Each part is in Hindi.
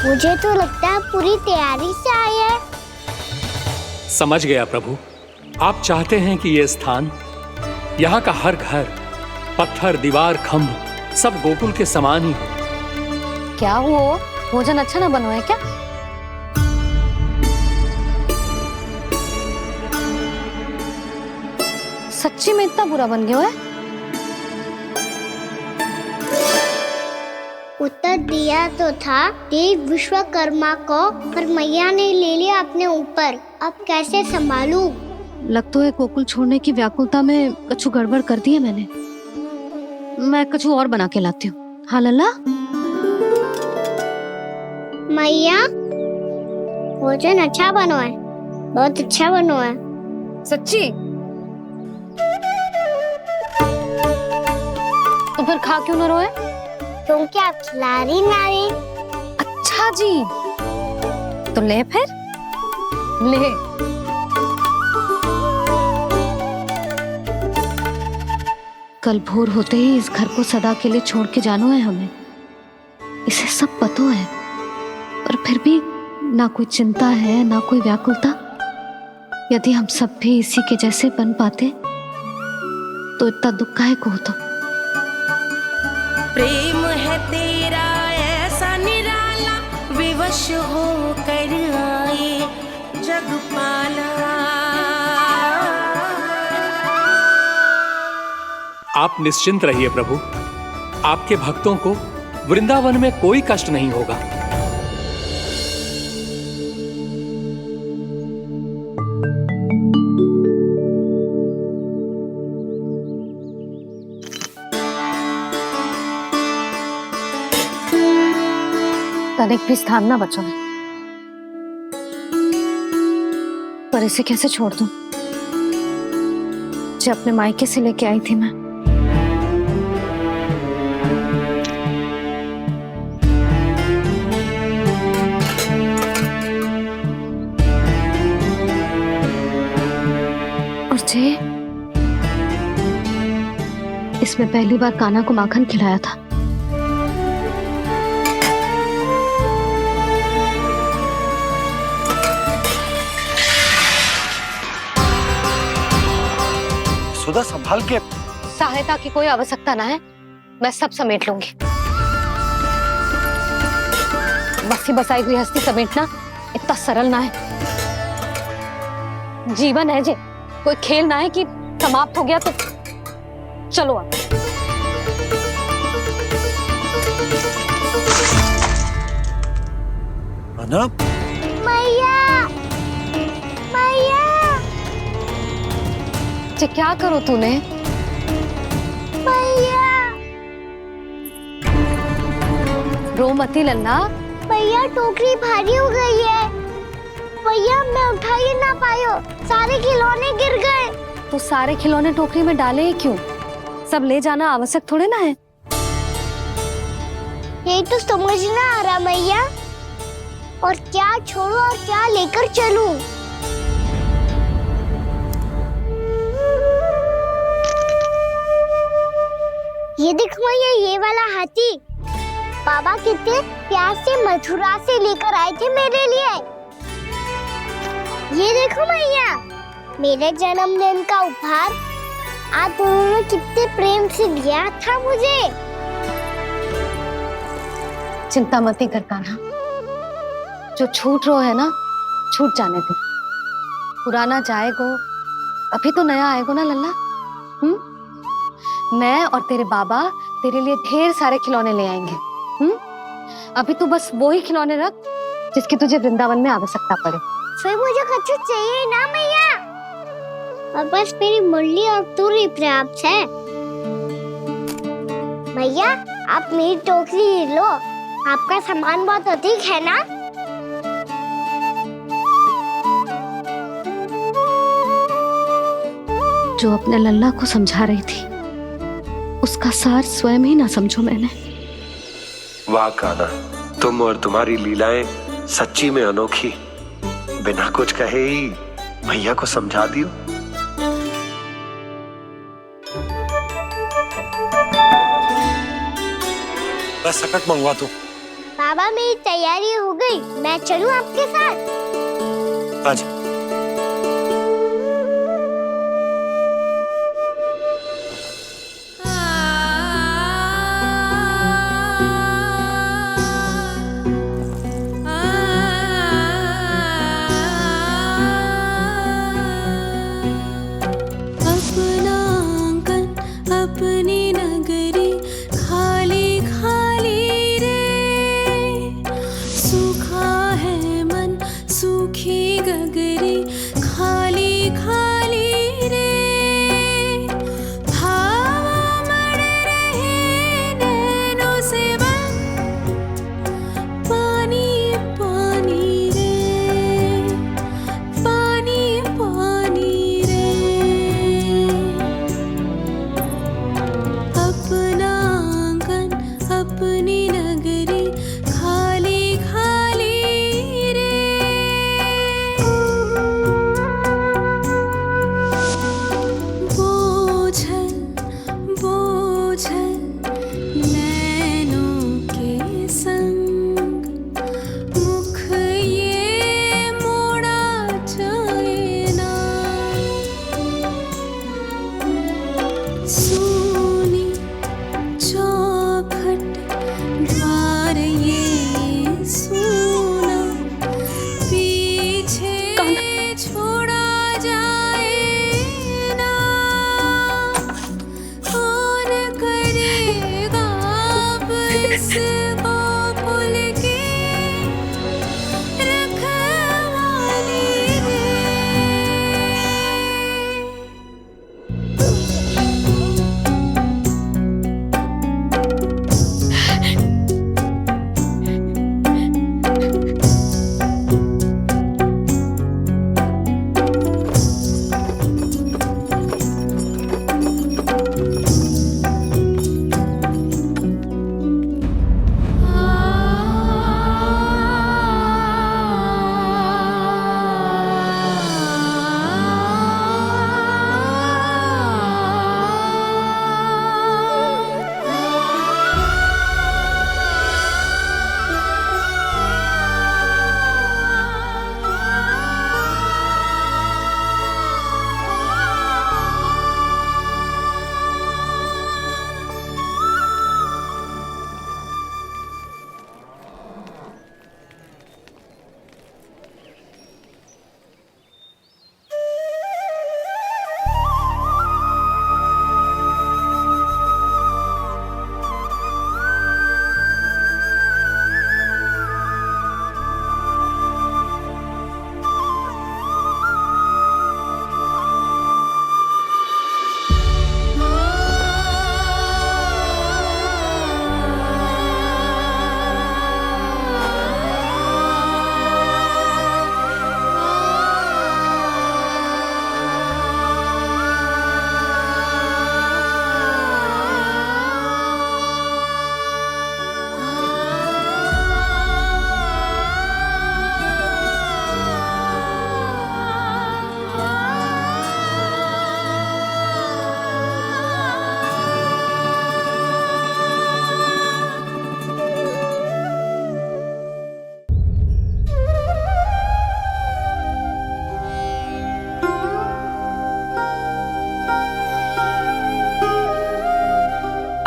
मुझे तो लगता है पूरी तैयारी से आए हैं। समझ गया प्रभु, आप चाहते हैं कि ये स्थान, यहाँ का हर घर, पत्थर, दीवार, खम्भ सब गोकुल के समान ही हो। क्या हुआ? भोजन अच्छा ना बनो है क्या? सच्ची में इतना बुरा बन गया है? उत्तर दिया तो था देव विश्वकर्मा को, पर मैया ने ले लिया अपने ऊपर। अब कैसे संभालूं? लग तो है गोकुल छोड़ने की व्याकुलता में कछु गड़बड़ कर दी है मैंने। मैं कछु और बना के लाती हूँ। हाँ लल्ला? मैया, भोजन अच्छा बनो है, बहुत अच्छा बनो है। सच्ची? तो फिर खा क्यों न रोए? क्योंकि आप खिला रही ना रही। अच्छा जी, तो ले फिर ले। कल भोर होते ही इस घर को सदा के लिए छोड़ के जाना है हमें। इसे सब पता है, पर फिर भी ना कोई चिंता है ना कोई व्याकुलता। यदि हम सब भी इसी के जैसे बन पाते तो इतना दुख काहे को होता। प्रेम है तेरा ऐसा निराला, विवश हो कर आए जग पाला। आप निश्चिंत रहिए प्रभु, आपके भक्तों को वृंदावन में कोई कष्ट नहीं होगा। तनिक भी स्थान ना बचो है, पर इसे कैसे छोड़ दूं जो अपने मायके से लेके आई थी मैं। और जे इसमें पहली बार कान्हा को माखन खिलाया था। सुधा संभाल के। सहायता की कोई आवश्यकता ना है, मैं सब समेट लूंगी। बसी बसाई हुई हस्ती समेटना इतना सरल ना है। जीवन है जे, कोई खेल ना है कि समाप्त हो गया तो चलो अब। अना? मैया, मैया, जे क्या करो तूने? मैया, रो मती लल्ला। भैया टोकरी भारी हो गई है। भैया मैं उठा ही ना पायो, सारे खिलौने गिर गए। तो सारे खिलौने टोकरी में डाले ही क्यों? सब ले जाना आवश्यक थोड़े ना है। यही तो समझ ना आ रहा मैया, और क्या छोड़ू और क्या लेकर चलूं? ये देखो मैया, ये वाला हाथी बाबा कितने प्यार से मथुरा से लेकर आए थे मेरे लिए। ये देखो मैया, मेरे जन्मदिन का उपहार आप दोनों ने कितने प्रेम से दिया था मुझे। चिंता मती कर कान्हा, जो छूट रो है ना छूट जाने दे। पुराना जाएगो, अभी तो नया आएगो ना लल्ला। मैं और तेरे बाबा तेरे लिए ढेर सारे खिलौने ले आएंगे। अभी तू बस वो ही खिलौने रख जिसकी तुझे वृंदावन में आवश्यकता पड़े। फिर मुझे कच्चू चाहिए ना मैया, और बस मेरी मुरली और तुरी पर्याप्त है। भैया आप मेरी टोकरी लो, आपका सामान बहुत अधिक है ना। जो अपने लल्ला को समझा रही थी उसका सार स्वयं ही ना समझो मैंने। वाह कान्हा, तुम और तुम्हारी लीलाएं सच्ची में अनोखी। बिना कुछ कहे ही भैया को समझा दियो। बस सकट मंगवा दो। बाबा पापा मेरी तैयारी हो गई, मैं चलूं आपके साथ? आजा।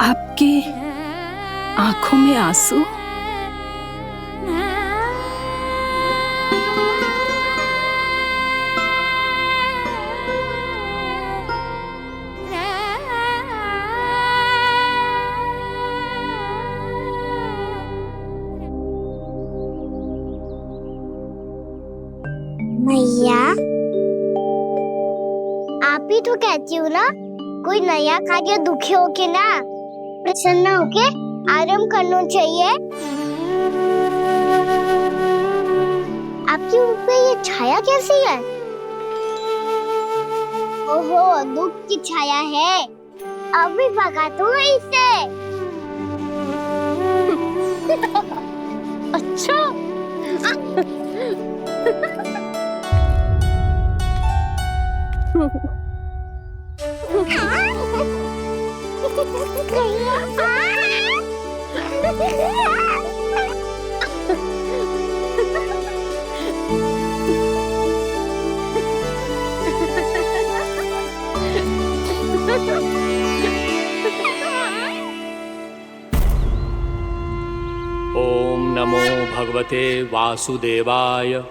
आपकी आंखों में आंसू? मैया, आप ही तो कहती हो ना, कोई नया कार्य दुखी होके ना प्रसन्न होके आराम करना चाहिए। आपके मुंह पे ये छाया कैसी है? ओहो, दुख की छाया है। अभी भगा दूं इसे। अच्छा। भगवते वासुदेवाय।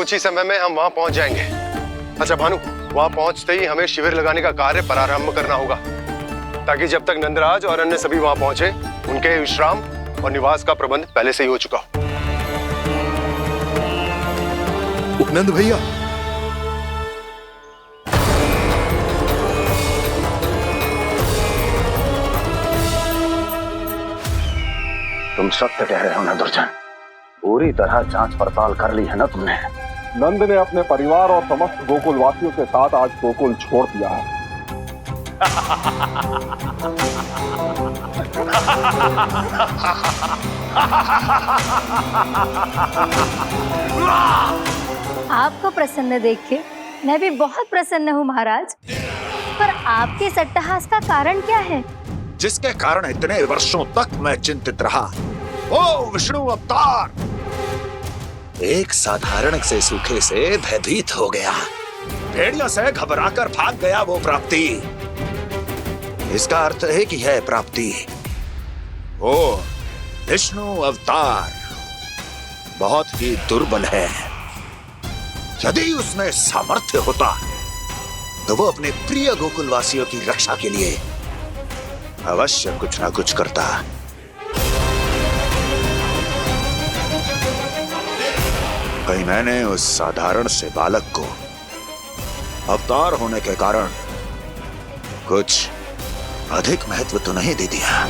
कुछ ही समय में हम वहां पहुंच जाएंगे। अच्छा भानु, वहां पहुंचते ही हमें शिविर लगाने का कार्य प्रारंभ करना होगा, ताकि जब तक नंदराज और अन्य सभी वहां पहुंचे उनके विश्राम और निवास का प्रबंध पहले से ही हो चुका हो। नंद भैया, तुम सत्य कह रहे हो ना दुर्जन? पूरी तरह जांच पड़ताल कर ली है ना तुमने? नंद ने अपने परिवार और समस्त गोकुल वासियों के साथ आज गोकुल छोड़ दिया है। आपको प्रसन्न देख के मैं भी बहुत प्रसन्न हूँ महाराज। पर आपके इस अट्टहास का कारण क्या है? जिसके कारण इतने वर्षों तक मैं चिंतित रहा, वो विष्णु अवतार एक साधारण से सूखे से भयभीत हो गया, भेड़ियों से घबराकर भाग गया। वो प्राप्ति, इसका अर्थ है कि यह प्राप्ति, वो विष्णु अवतार बहुत ही दुर्बल है। यदि उसमें सामर्थ्य होता तो वो अपने प्रिय गोकुलवासियों की रक्षा के लिए अवश्य कुछ ना कुछ करता। कहीं मैंने उस साधारण से बालक को अवतार होने के कारण कुछ अधिक महत्व तो नहीं दे दिया।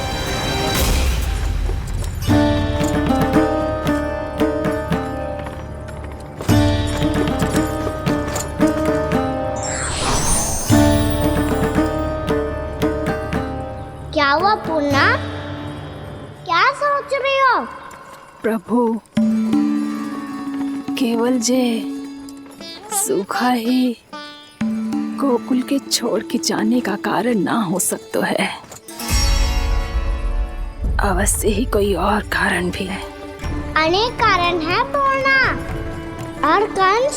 क्या हुआ पूर्णा? क्या सोच रही हो? प्रभु, केवल जे सूखा ही गोकुल के छोड़ के जाने का कारण ना हो सकता है, अवश्य ही कोई और कारण भी है। अनेक कारण है पूर्णा, और कंस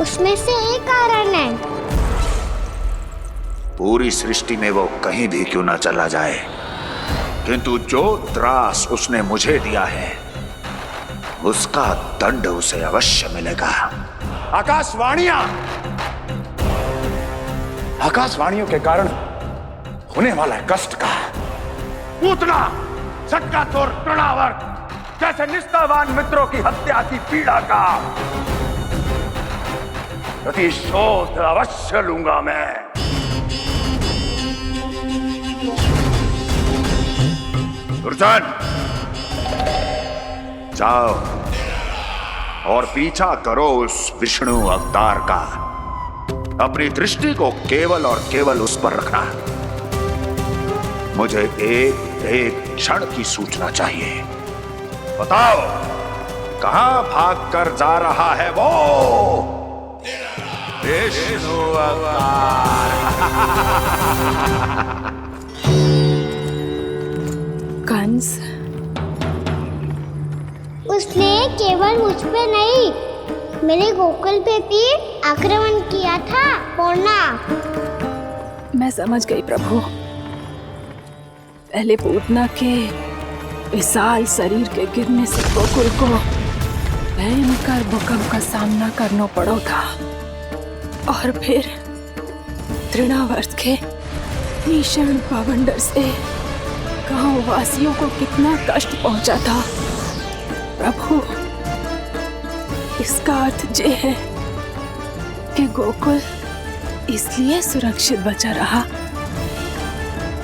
उसमें से एक कारण है। पूरी सृष्टि में वो कहीं भी क्यों ना चला जाए, किंतु जो त्रास उसने मुझे दिया है उसका दंड उसे अवश्य मिलेगा। आकाशवाणियों के कारण होने वाला कष्ट का पूतना सटका तोड़ तृणावर्त, जैसे निष्ठावान मित्रों की हत्या की पीड़ा का प्रतिशोध अवश्य लूंगा मैं। दुर्जन, जाओ और पीछा करो उस विष्णु अवतार का। अपनी दृष्टि को केवल और केवल उस पर रखना। मुझे एक एक क्षण की सूचना चाहिए। बताओ, कहां भाग कर जा रहा है वो विष्णु अवतार? कंस, उसने केवल मुझ पे नहीं, मेरे गोकुल पे भी आक्रमण किया था पूर्णा। मैं समझ गई प्रभु। पहले पूतना के विशाल शरीर के गिरने से गोकुल को भयंकर भूकंप का सामना करना पड़ा था, और फिर तृणावर्त के भीषण पावंडर से गांव वासियों को कितना कष्ट पहुंचा था। प्रभु, इसका अर्थ ये है कि गोकुल इसलिए सुरक्षित बचा रहा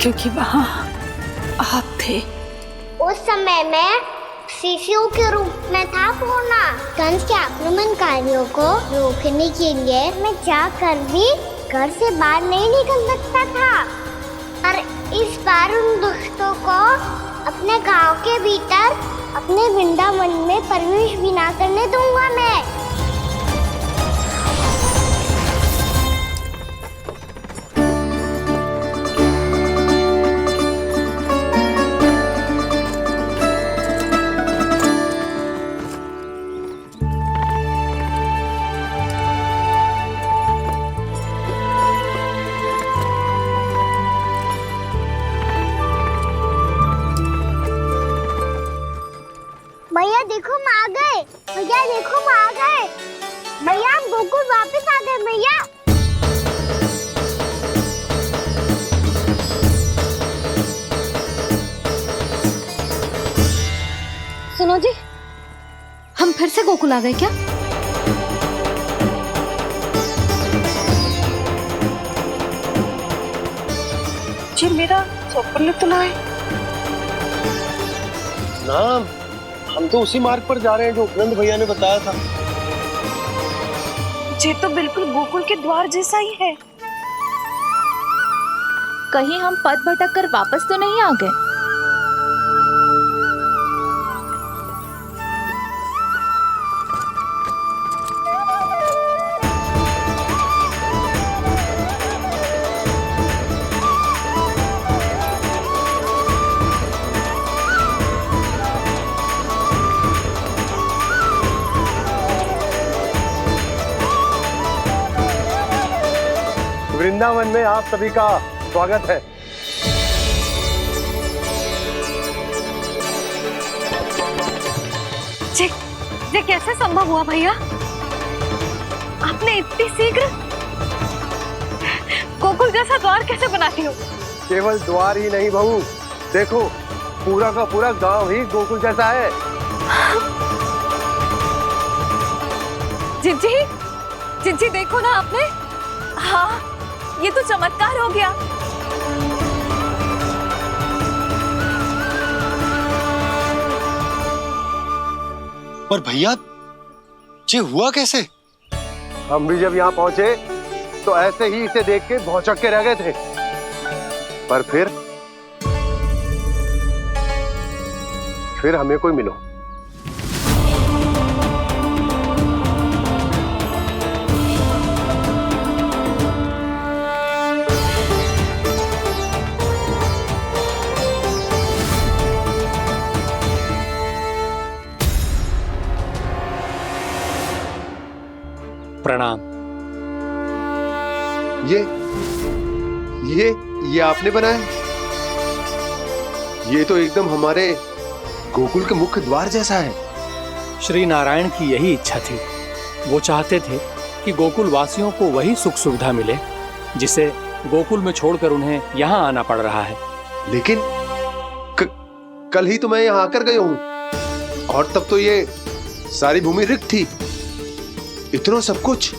क्योंकि वहां आप थे। उस समय मैं शिशु के रूप में था पूर्णा। कंस के आक्रमणकारियों को रोकने के लिए मैं जाकर भी घर से बाहर नहीं निकल सकता था, और इस बार उन दुष्टों को अपने गांव के भीतर अपने वृंदावन में प्रवेश भी ना करने दूंगा मैं। भैया देखो, हम आ गए। भैया देखो, हम आ गए। भैया हम गोकुल वापस आ गए भैया। सुनो जी, हम फिर से गोकुल आ गए क्या? जी मेरा चप्पल तो लाए। ना, हम तो उसी मार्ग पर जा रहे हैं जो उपनंद भैया ने बताया था। ये तो बिल्कुल गोकुल के द्वार जैसा ही है। कहीं हम पथ भटक कर वापस तो नहीं आ गए? वृंदावन में आप सभी का स्वागत है। ये कैसे संभव हुआ भैया? आपने इतनी शीघ्र गोकुल जैसा द्वार कैसे बनाती हो? केवल द्वार ही नहीं बहू, देखो पूरा का पूरा गांव ही गोकुल जैसा है। जिज्जी, जिज्जी देखो ना आपने। हाँ, ये तो चमत्कार हो गया। पर भैया ये हुआ कैसे? हम भी जब यहाँ पहुंचे तो ऐसे ही इसे देख के भौचक के रह गए थे, पर फिर हमें कोई मिलो। प्रणाम। ये आपने बनाया? ये तो एकदम हमारे गोकुल के मुख्य द्वार जैसा है। श्री नारायण की यही इच्छा थी। वो चाहते थे कि गोकुल वासियों को वही सुख सुविधा मिले जिसे गोकुल में छोड़कर उन्हें यहाँ आना पड़ रहा है। लेकिन कल ही तो मैं यहाँ आकर गया हूँ और तब तो ये सारी भूमि रिक्त थी। इतना सब कुछ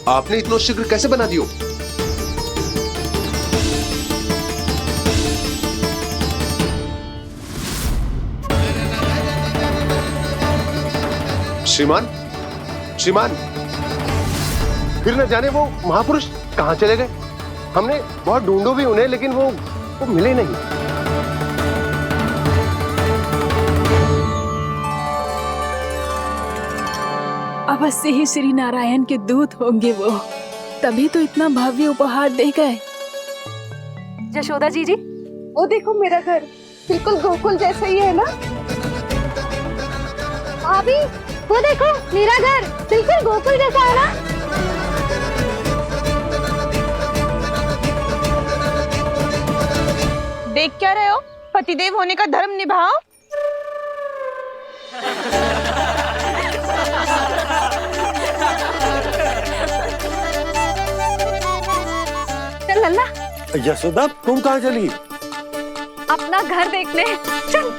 आपने इतना शीघ्र कैसे बना दियो? श्रीमान, फिर न जाने वो महापुरुष कहाँ चले गए। हमने बहुत ढूंढो भी उन्हें, लेकिन वो मिले नहीं। अवश्य ही श्री नारायण के दूत होंगे वो, तभी तो इतना भव्य उपहार दे गए। यशोदा जी, वो देखो मेरा घर बिल्कुल गोकुल जैसा ही है ना। भाभी वो देखो मेरा घर बिल्कुल गोकुल जैसा है ना। देख क्या रहे हो? पतिदेव होने का धर्म निभाओ। चल लल्ला। यशोदा तुम कहाँ चली? अपना घर देखने चल।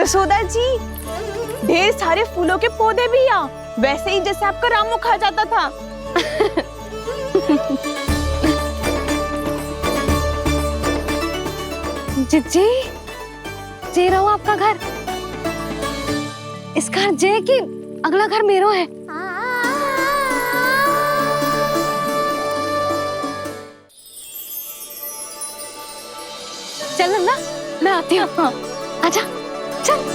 यशोदा जी, ढेर सारे फूलों के पौधे भी यहाँ, वैसे ही जैसे आपका रामू खा जाता था। जिज्जी, ये रहो आपका घर। इसका अर्थ है कि अगला घर मेरो है। चल नन्ना, मैं आती हूँ। हाँ, आजा, चल।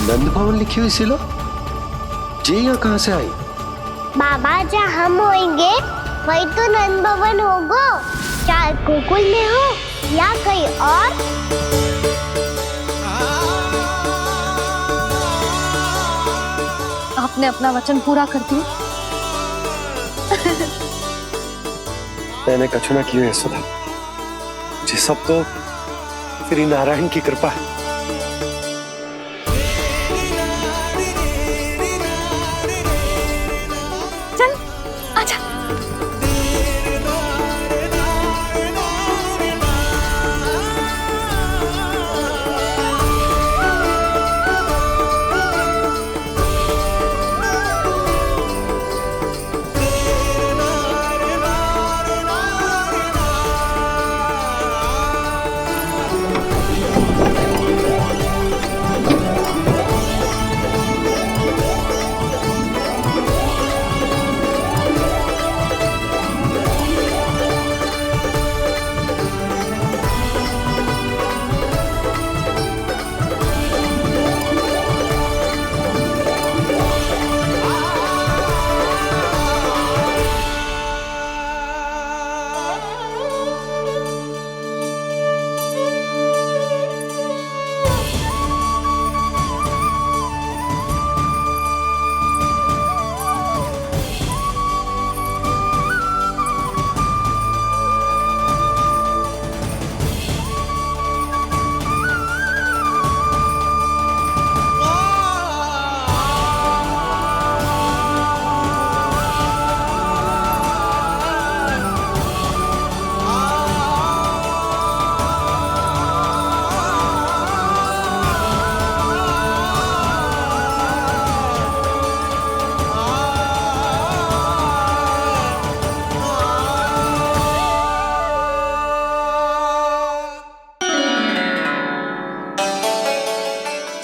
नंद भवन लिखी हुई सिलो जी यहाँ कहाँ से आई? बाबा जहाँ हम होंगे वही तो नंद भवन होगा, चाहे गोकुल में हो या कहीं और। आपने अपना वचन पूरा कर दिया। मैंने कछु ना किया है सुधा, ये सब तो श्री नारायण की कृपा है।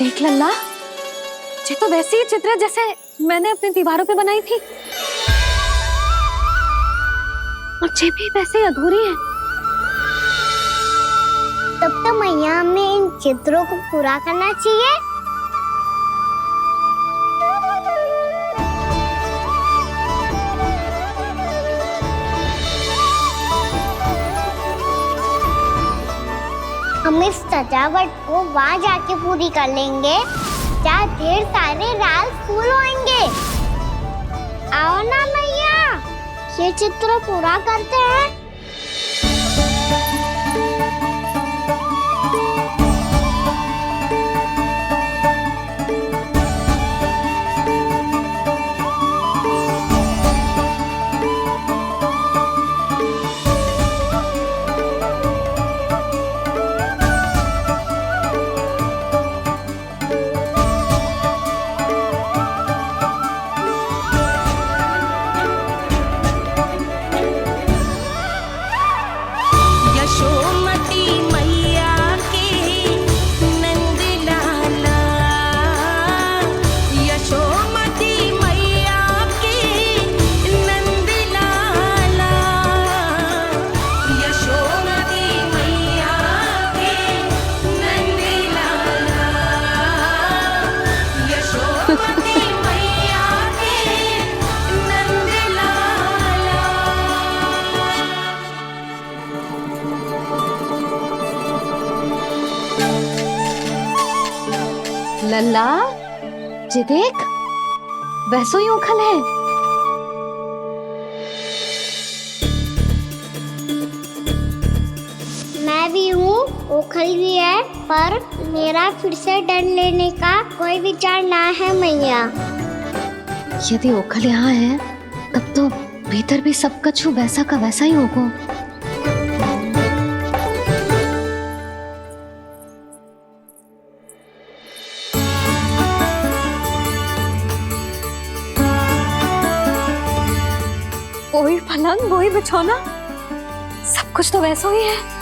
देख लल्ला, ये तो वैसी ही चित्र है जैसे मैंने अपनी दीवारों पे बनाई थी, और ये भी वैसे ही अधूरी है। तब तो मैया हमें इन चित्रों को पूरा करना चाहिए। हम इस सजावट को वहाँ जाके पूरी कर लेंगे जहाँ ढेर सारे लाल फूल होंगे। आओ ना मैया, ये चित्र पूरा करते हैं। लल्ला, ये देख, वैसो ही उखल है। ओखल भी है, पर मेरा फिर से डर लेने का कोई विचार ना है मैया। यदि ओखल यहाँ है तब तो भीतर भी सब कछु वैसा का वैसा ही होगा। वही पलंग, वही बिछौना, सब कुछ तो वैसा ही है।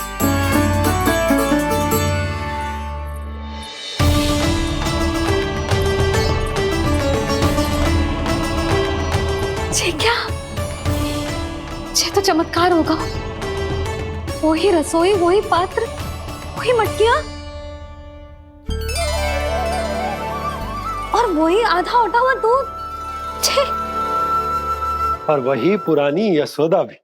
ये क्या? ये तो चमत्कार होगा। वही रसोई, वही पात्र, वही मटकियां और वही आधा उटा हुआ दूध। छे! और वही पुरानी यशोदा भी।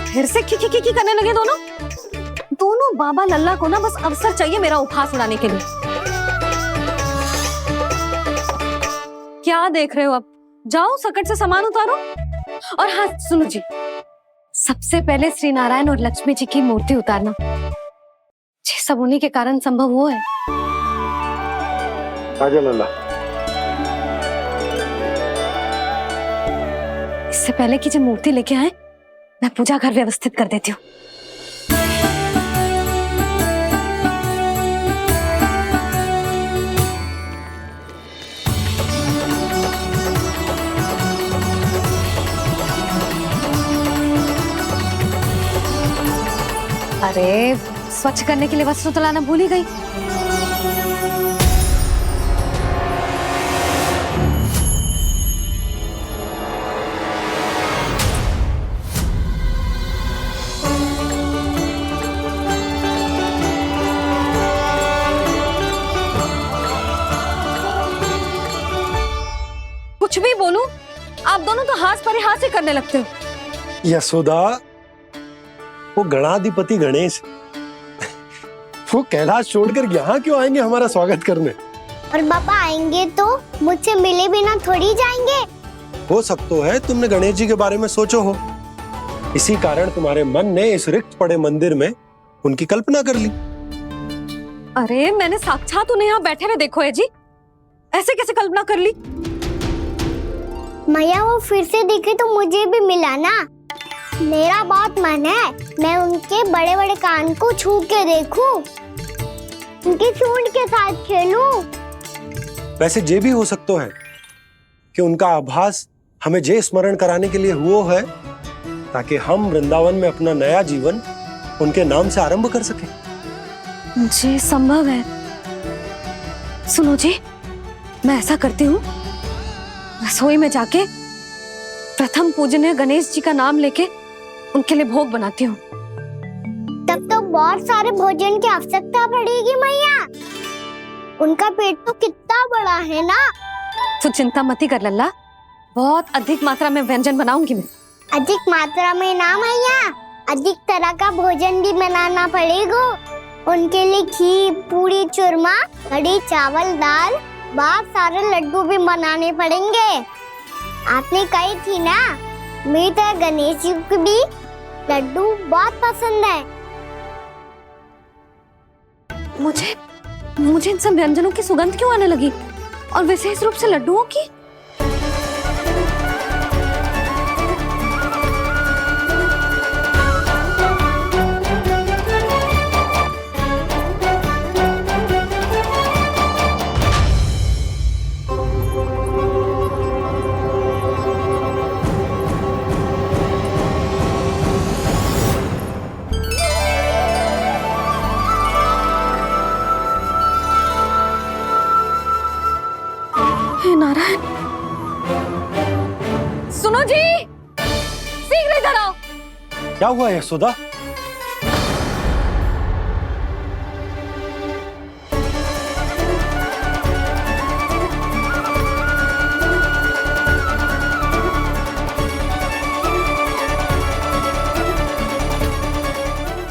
फिर से की करने लगे दोनों बाबा लल्ला को ना बस अवसर चाहिए मेरा उपहास उड़ाने के लिए। क्या देख रहे हो? अब जाओ सकट से सामान उतारो। और हाँ सुनो जी, सबसे पहले श्री नारायण और लक्ष्मी जी की मूर्ति उतारना। ये सब उन्हीं के कारण संभव हुआ है। आजा लल्ला। इससे पहले कि जो मूर्ति लेके आए, मैं पूजा घर व्यवस्थित कर देती हूँ। अरे स्वच्छ करने के लिए वस्त्र तो लाना भूल ही गई। कुछ भी बोलूं, आप दोनों तो हाथ परिहास ही करने लगते हो। यशोदा, वो गणाधिपति गणेश वो कैलाश छोड़कर यहाँ क्यों आएंगे हमारा स्वागत करने? और पापा आएंगे तो मुझसे मिले बिना थोड़ी जाएंगे। हो सकता है तुमने गणेश जी के बारे में सोचो हो, इसी कारण तुम्हारे मन ने इस रिक्त पड़े मंदिर में उनकी कल्पना कर ली। अरे मैंने साक्षात उन्हें यहाँ बैठे हुए देखो है जी, ऐसे कैसे कल्पना कर ली? मैया वो फिर से दिखे तो मुझे भी मिला ना। मेरा बहुत मन है मैं उनके बड़े बड़े कान को छू के देखूं, उनकी सूंड के साथ खेलूं। वैसे ये भी हो सकता है कि उनका आभास हमें जे स्मरण कराने के लिए हुआ है, ताकि हम वृंदावन में अपना नया जीवन उनके नाम से आरंभ कर सकें। जी संभव है। सुनो जी, मैं ऐसा करती हूँ, रसोई में जाके प्रथम पूजनीय गणेश जी का नाम लेके उनके लिए भोग बनाती हूँ। तब तो बहुत सारे भोजन की आवश्यकता पड़ेगी मैया, उनका पेट तो कितना बड़ा है ना। तो चिंता मत ही कर लल्ला, बहुत अधिक मात्रा में व्यंजन बनाऊंगी मैं। अधिक मात्रा में ना मैया, अधिक तरह का भोजन भी बनाना पड़ेगा। उनके लिए खीर, पूरी, चूरमा, कढ़ी, चावल, दाल, बहुत सारे लड्डू भी बनाने पड़ेंगे। आपने कही थी ना, मेरी तरह गणेश जी को भी लड्डू बहुत पसंद है। मुझे इन सब व्यंजनों की सुगंध क्यों आने लगी, और विशेष रूप से लड्डुओं की? नारायण, सुनो जी, शीघ्र इधर आओ। क्या हुआ यशोदा?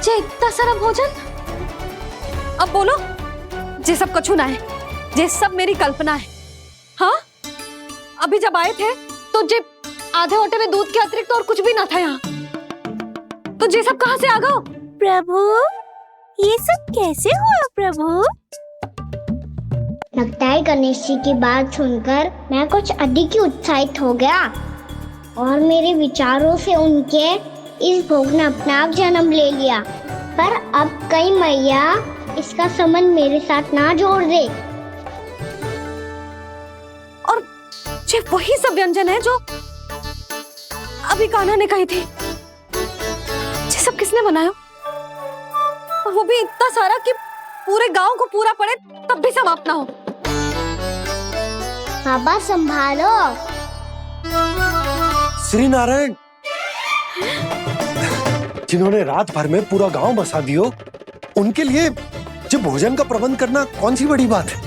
जे इतना सारा भोजन, अब बोलो, जे सब कछु ना है, जे सब मेरी कल्पना है। हाँ, अभी जब आए थे तो जे आधे ओटे में दूध के अतिरिक्त और कुछ भी ना था यहाँ। तो ये सब कहाँ से आ गया? प्रभु, ये सब कैसे हुआ प्रभु? लगता है गणेश जी की बात सुनकर मैं कुछ अधिक ही उत्साहित हो गया और मेरे विचारों से उनके इस भोग ने अपना आप जन्म ले लिया। पर अब कहीं मैया इसका संबंध मेरे साथ ना जोड़ दे। और ये वही सब व्यंजन है जो अभी कान्हा ने कही थी। ये सब किसने बनाया? और वो भी इतना सारा कि पूरे गांव को पूरा पड़े तब भी समाप्त ना हो। बाबा संभालो। श्री नारायण, जिन्होंने रात भर में पूरा गांव बसा दियो, उनके लिए जो भोजन का प्रबंध करना कौन सी बड़ी बात है।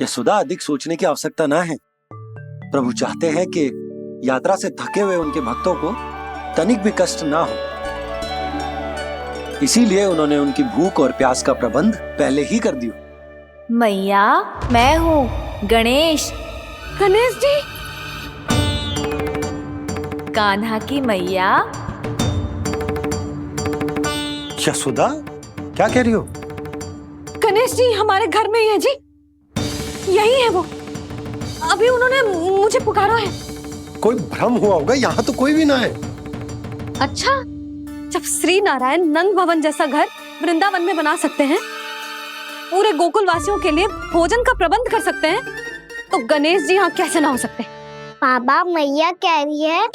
यशोदा, अधिक सोचने की आवश्यकता ना है। प्रभु चाहते हैं कि यात्रा से थके हुए उनके भक्तों को तनिक भी कष्ट ना हो, इसीलिए उन्होंने उनकी भूख और प्यास का प्रबंध पहले ही कर दिया। मैया, मैं हूँ गणेश। गणेश जी, कान्हा की मैया। यशोदा, क्या कह रही हो? गणेश जी हमारे घर में ही है जी, यही है वो। अभी उन्होंने मुझे पुकारा है। कोई भ्रम हुआ होगा, यहाँ तो कोई भी ना है। अच्छा, जब श्री नारायण नंद भवन जैसा घर वृंदावन में बना सकते हैं, पूरे गोकुल वासियों के लिए भोजन का प्रबंध कर सकते हैं, तो गणेश जी यहाँ कैसे ना हो सकते? बाबा, मैया कह रही है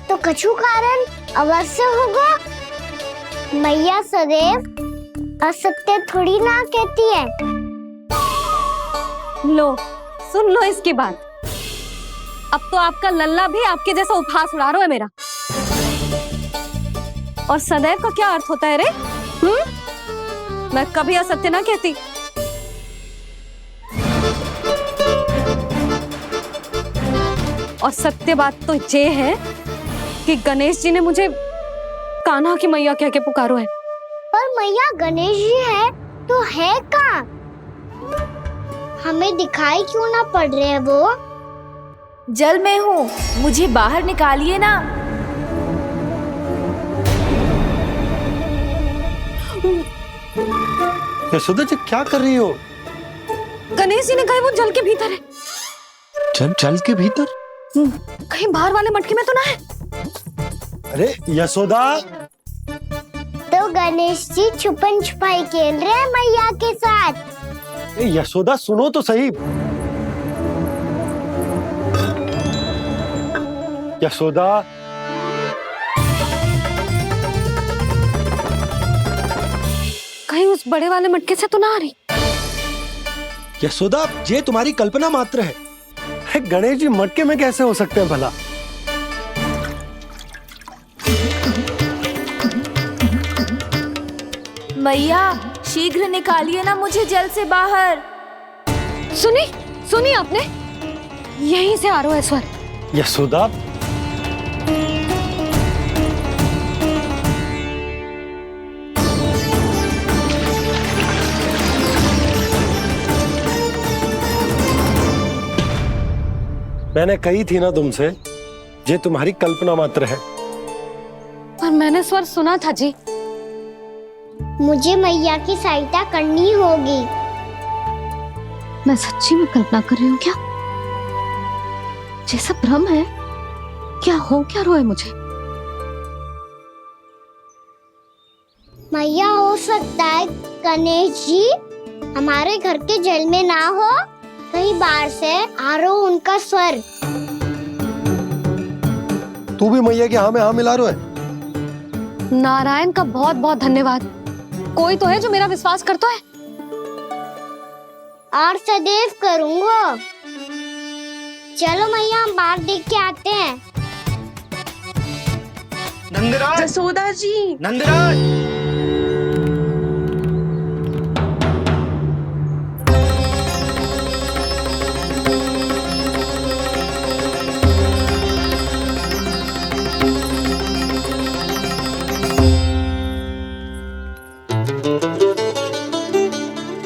तो कछु कारण अवश्य होगा। मैया सदैव असत्य थोड़ी ना कहती है। लो, सुन लो इसकी बात। अब तो आपका लल्ला भी आपके जैसा उपहास उड़ा रहा है मेरा। और सदैव का क्या अर्थ होता है रे? मैं कभी असत्य ना कहती। और सत्य बात तो ये है कि गणेश जी ने मुझे कान्हा की मैया कह के पुकारो है। पर मैया गणेश जी है तो है कहाँ? हमें दिखाई क्यों ना पड़ रहे हैं वो? जल में हूँ, मुझे बाहर निकालिए ना। यशोदा जी, क्या कर रही हो? गणेश जी ने कहा वो जल के भीतर है। जल के भीतर? कहीं बाहर वाले मटके में तो ना है? अरे यशोदा! तो गणेश जी छुपन छुपाई खेल रहे हैं मैया के साथ। यशोदा, सुनो तो सही। यशोदा, कहीं उस बड़े वाले मटके से तो ना आ रही? यशोदा, ये तुम्हारी कल्पना मात्र है। गणेश जी मटके में कैसे हो सकते हैं भला? मैया, शीघ्र निकालिए ना मुझे जल से बाहर। सुनी आपने? यहीं से आ रहा है स्वर। यशोदा, मैंने कही थी ना तुमसे, ये तुम्हारी कल्पना मात्र है। पर मैंने स्वर सुना था जी। मुझे मैया की सहायता करनी होगी। मैं सच्ची में कल्पना कर रही हूँ क्या? ये सब भ्रम है क्या? हो क्या रहा है मुझे? मैया, हो सकता है गणेश जी हमारे घर के जल में ना हो, कहीं बाहर से आ रहा हो उनका स्वर। तू भी मैया के हाँ में हाँ मिला रहा है। नारायण का बहुत बहुत धन्यवाद। कोई तो है जो मेरा विश्वास करता है। और सदैव करूंगा। चलो मैया, हम बाहर देख के आते हैं। नंदराज, जसोदा जी, नंदराज!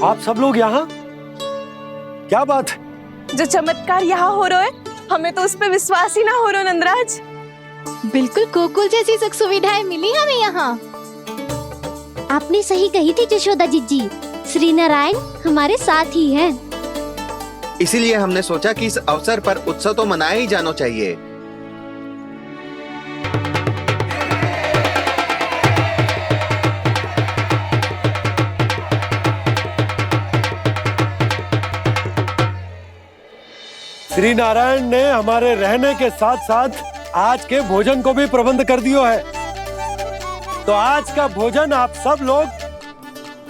आप सब लोग यहाँ? क्या बात है? जो चमत्कार यहाँ हो रहा है हमें तो उस पे विश्वास ही ना हो रहा नंदराज। बिल्कुल गोकुल जैसी सुख सुविधाएं मिली हमें यहाँ। आपने सही कही थी जशोदा जीजी, श्री नारायण हमारे साथ ही हैं। इसीलिए हमने सोचा कि इस अवसर पर उत्सव तो मनाया ही जाना चाहिए। श्री नारायण ने हमारे रहने के साथ साथ आज के भोजन को भी प्रबंध कर दियो है। तो आज का भोजन आप सब लोग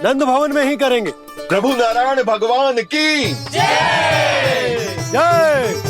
नंद भवन में ही करेंगे। प्रभु नारायण भगवान की जय जय।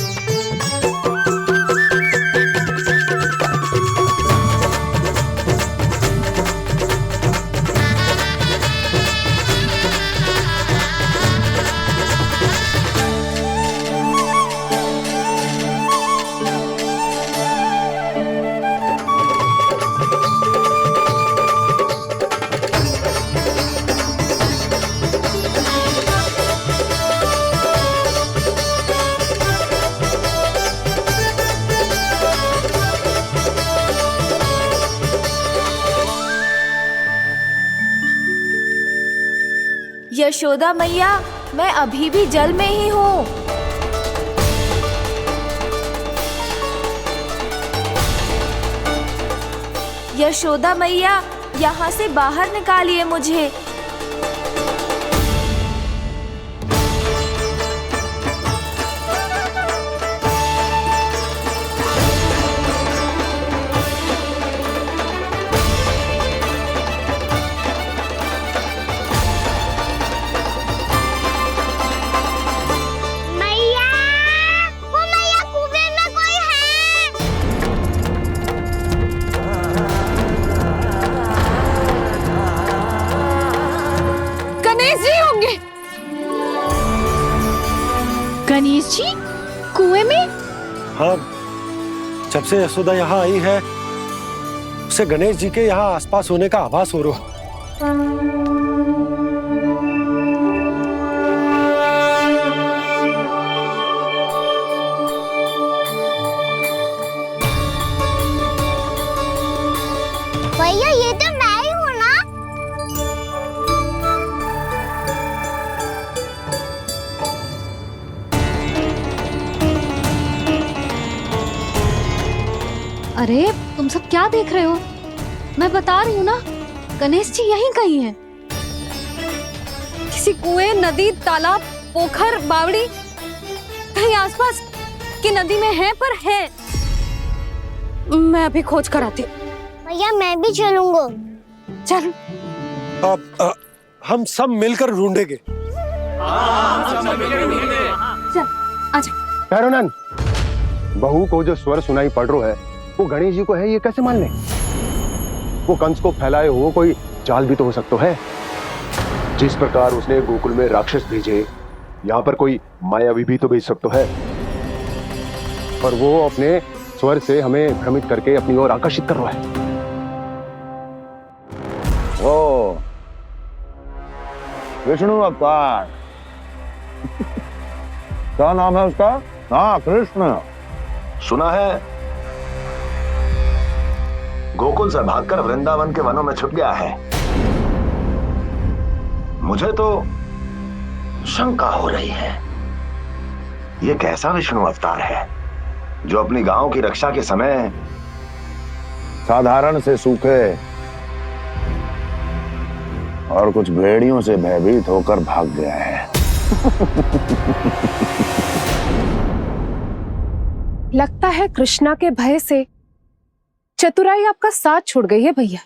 यशोदा मैया, मैं अभी भी जल में ही हूँ। यशोदा मैया, यहाँ से बाहर निकालिए मुझे। गणेश जी कुएं में? हाँ, जब से यशोदा यहाँ आई है उसे गणेश जी के यहाँ आसपास होने का आभास हो रहा। भैया ये तो मैं ही हूँ ना। अरे तुम सब क्या देख रहे हो? मैं बता रही हूँ ना, गणेश जी यहीं कहीं हैं। किसी कुएं, नदी, तालाब, पोखर, बावड़ी कहीं आसपास की नदी में है, पर है। मैं अभी खोज कर आती हूँ। भैया मैं भी चलूंगा। चल। अब हम सब मिलकर ढूंढेंगे। चल आजा। भैरवनंद, बहू को जो स्वर सुनाई पड़ रहा है वो गणेश जी को है, ये कैसे मान ले? वो कंस को फैलाए हुए कोई चाल भी तो हो सकता है। जिस प्रकार उसने गोकुल में राक्षस भेजे, यहाँ पर कोई मायावी भी तो भेज सकता है। और वो अपने स्वर से हमें भ्रमित करके अपनी ओर आकर्षित कर रहा है। ओ विष्णु अवतार। क्या नाम है उसका? हाँ, कृष्ण। सुना है गोकुल से भागकर वृंदावन के वनों में छुप गया है। मुझे तो शंका हो रही है, ये कैसा विष्णु अवतार है जो अपनी गांव की रक्षा के समय साधारण से सूखे और कुछ भेड़ियों से भयभीत होकर भाग गया है। लगता है कृष्णा के भय से चतुराई आपका साथ छोड़ गई है भैया।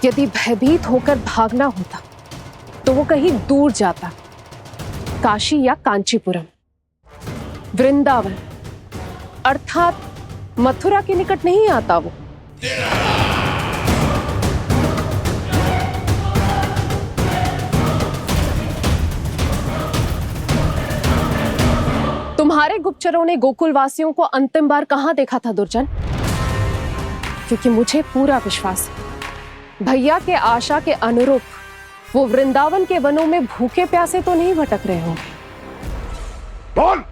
यदि भयभीत होकर भागना होता तो वो कहीं दूर जाता, काशी या कांचीपुरम, वृंदावन अर्थात मथुरा के निकट नहीं आता वो। तुम्हारे गुप्तचरों ने गोकुल वासियों को अंतिम बार कहां देखा था दुर्जन? क्योंकि मुझे पूरा विश्वास है भैया के आशा के अनुरूप वो वृंदावन के वनों में भूखे प्यासे तो नहीं भटक रहे होंगे। बोल!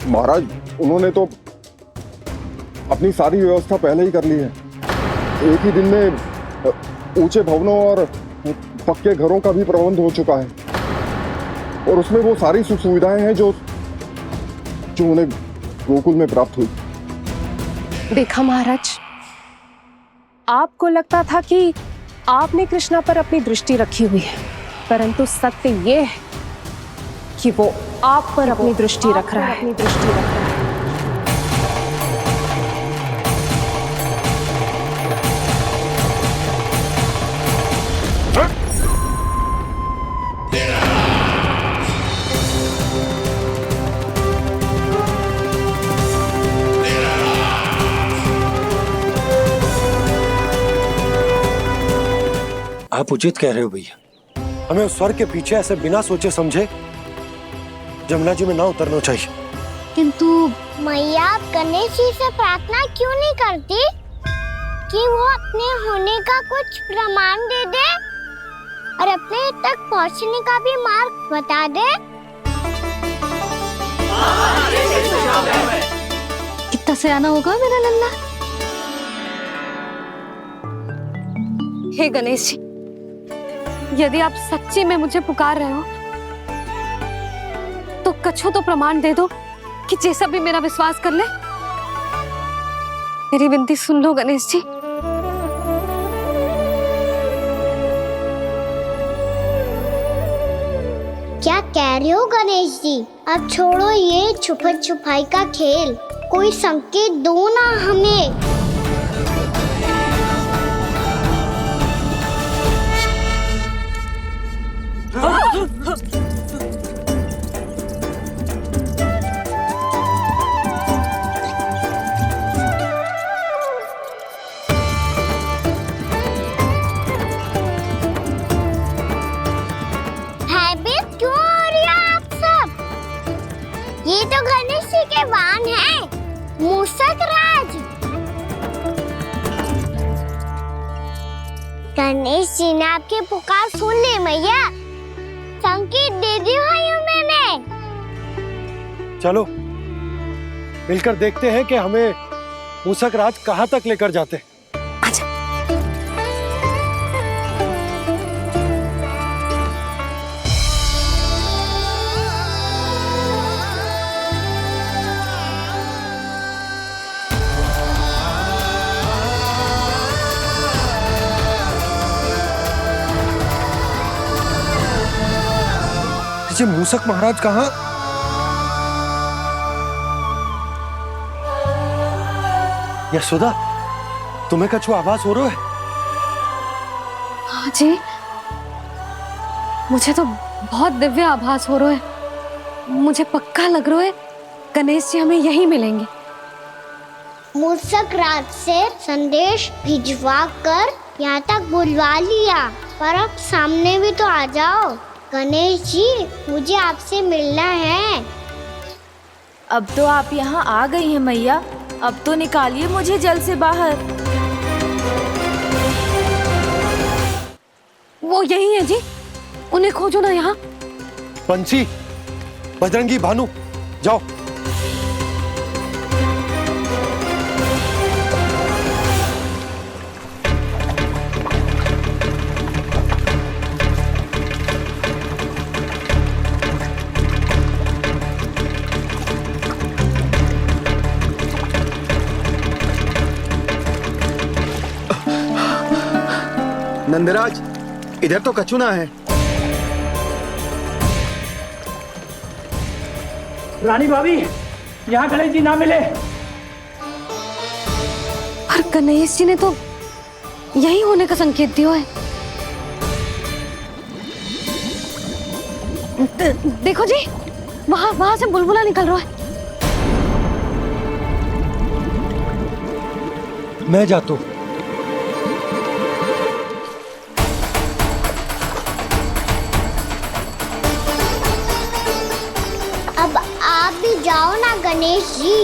महाराज, उन्होंने तो अपनी सारी व्यवस्था पहले ही कर ली है। एक ही दिन में ऊंचे भवनों और पक्के घरों का भी प्रबंध हो चुका है और उसमें वो सारी सुख सुविधाएं हैं जो उन्हें गोकुल में प्राप्त हुई। देखा महाराज, आपको लगता था कि आपने कृष्णा पर अपनी दृष्टि रखी हुई है, परंतु सत्य ये है कि वो आप पर अपनी दृष्टि रख रहा है। आप उचित कह रहे हो भैया, हमें उस स्वर के पीछे ऐसे बिना सोचे समझे जमुना जी में ना उतरना चाहिए। किंतु मैया, आप गणेश जी से प्रार्थना क्यों नहीं करती कि वो अपने होने का कुछ प्रमाण दे दे और अपने तक पहुंचने का भी मार्ग बता दे? कितना सयाना होगा मेरा लल्ला। हे गणेश जी, यदि आप सच्ची में मुझे पुकार रहे हो तो कछु तो प्रमाण दे दो कि जैसा भी मेरा विश्वास कर ले। मेरी विनती सुन लो गणेश जी। क्या कह रहे हो गणेश जी? अब छोड़ो ये छुपन छुपाई का खेल, कोई संकेत दो ना हमें। ये तो गणेश जी के वाहन हैं, मूषक राज। गणेश जी ने आपकी पुकार सुन ली मैया, संकेत दे दी भाइयों मैंने। चलो मिलकर देखते हैं कि हमें मूषक राज कहाँ तक लेकर जाते हैं। जी मूषक महाराज कहाँ? यशोदा, तुम्हें कछु आभास हो रहा है? हाँ जी, मुझे तो बहुत दिव्य आभास हो रहा है। मुझे पक्का लग रहा है गणेश जी हमें यहीं मिलेंगे। मूषक राज से संदेश भिजवा कर यहाँ तक बुलवा लिया, पर अब सामने भी तो आ जाओ। गणेश जी, मुझे आपसे मिलना है। अब तो आप यहाँ आ गई हैं मैया, अब तो निकालिए मुझे जल से बाहर। वो यही है जी, उन्हें खोजो ना यहाँ। पंछी, बजरंगी, भानु, जाओ। नंदराज, इधर तो कछु ना है। रानी भाभी, यहाँ गणेश जी ना मिले। पर गणेश जी ने तो यही होने का संकेत दिया है। देखो जी, वहां से बुलबुला निकल रहा है। मैं जाता हूँ। अब आप भी जाओ ना गणेश जी।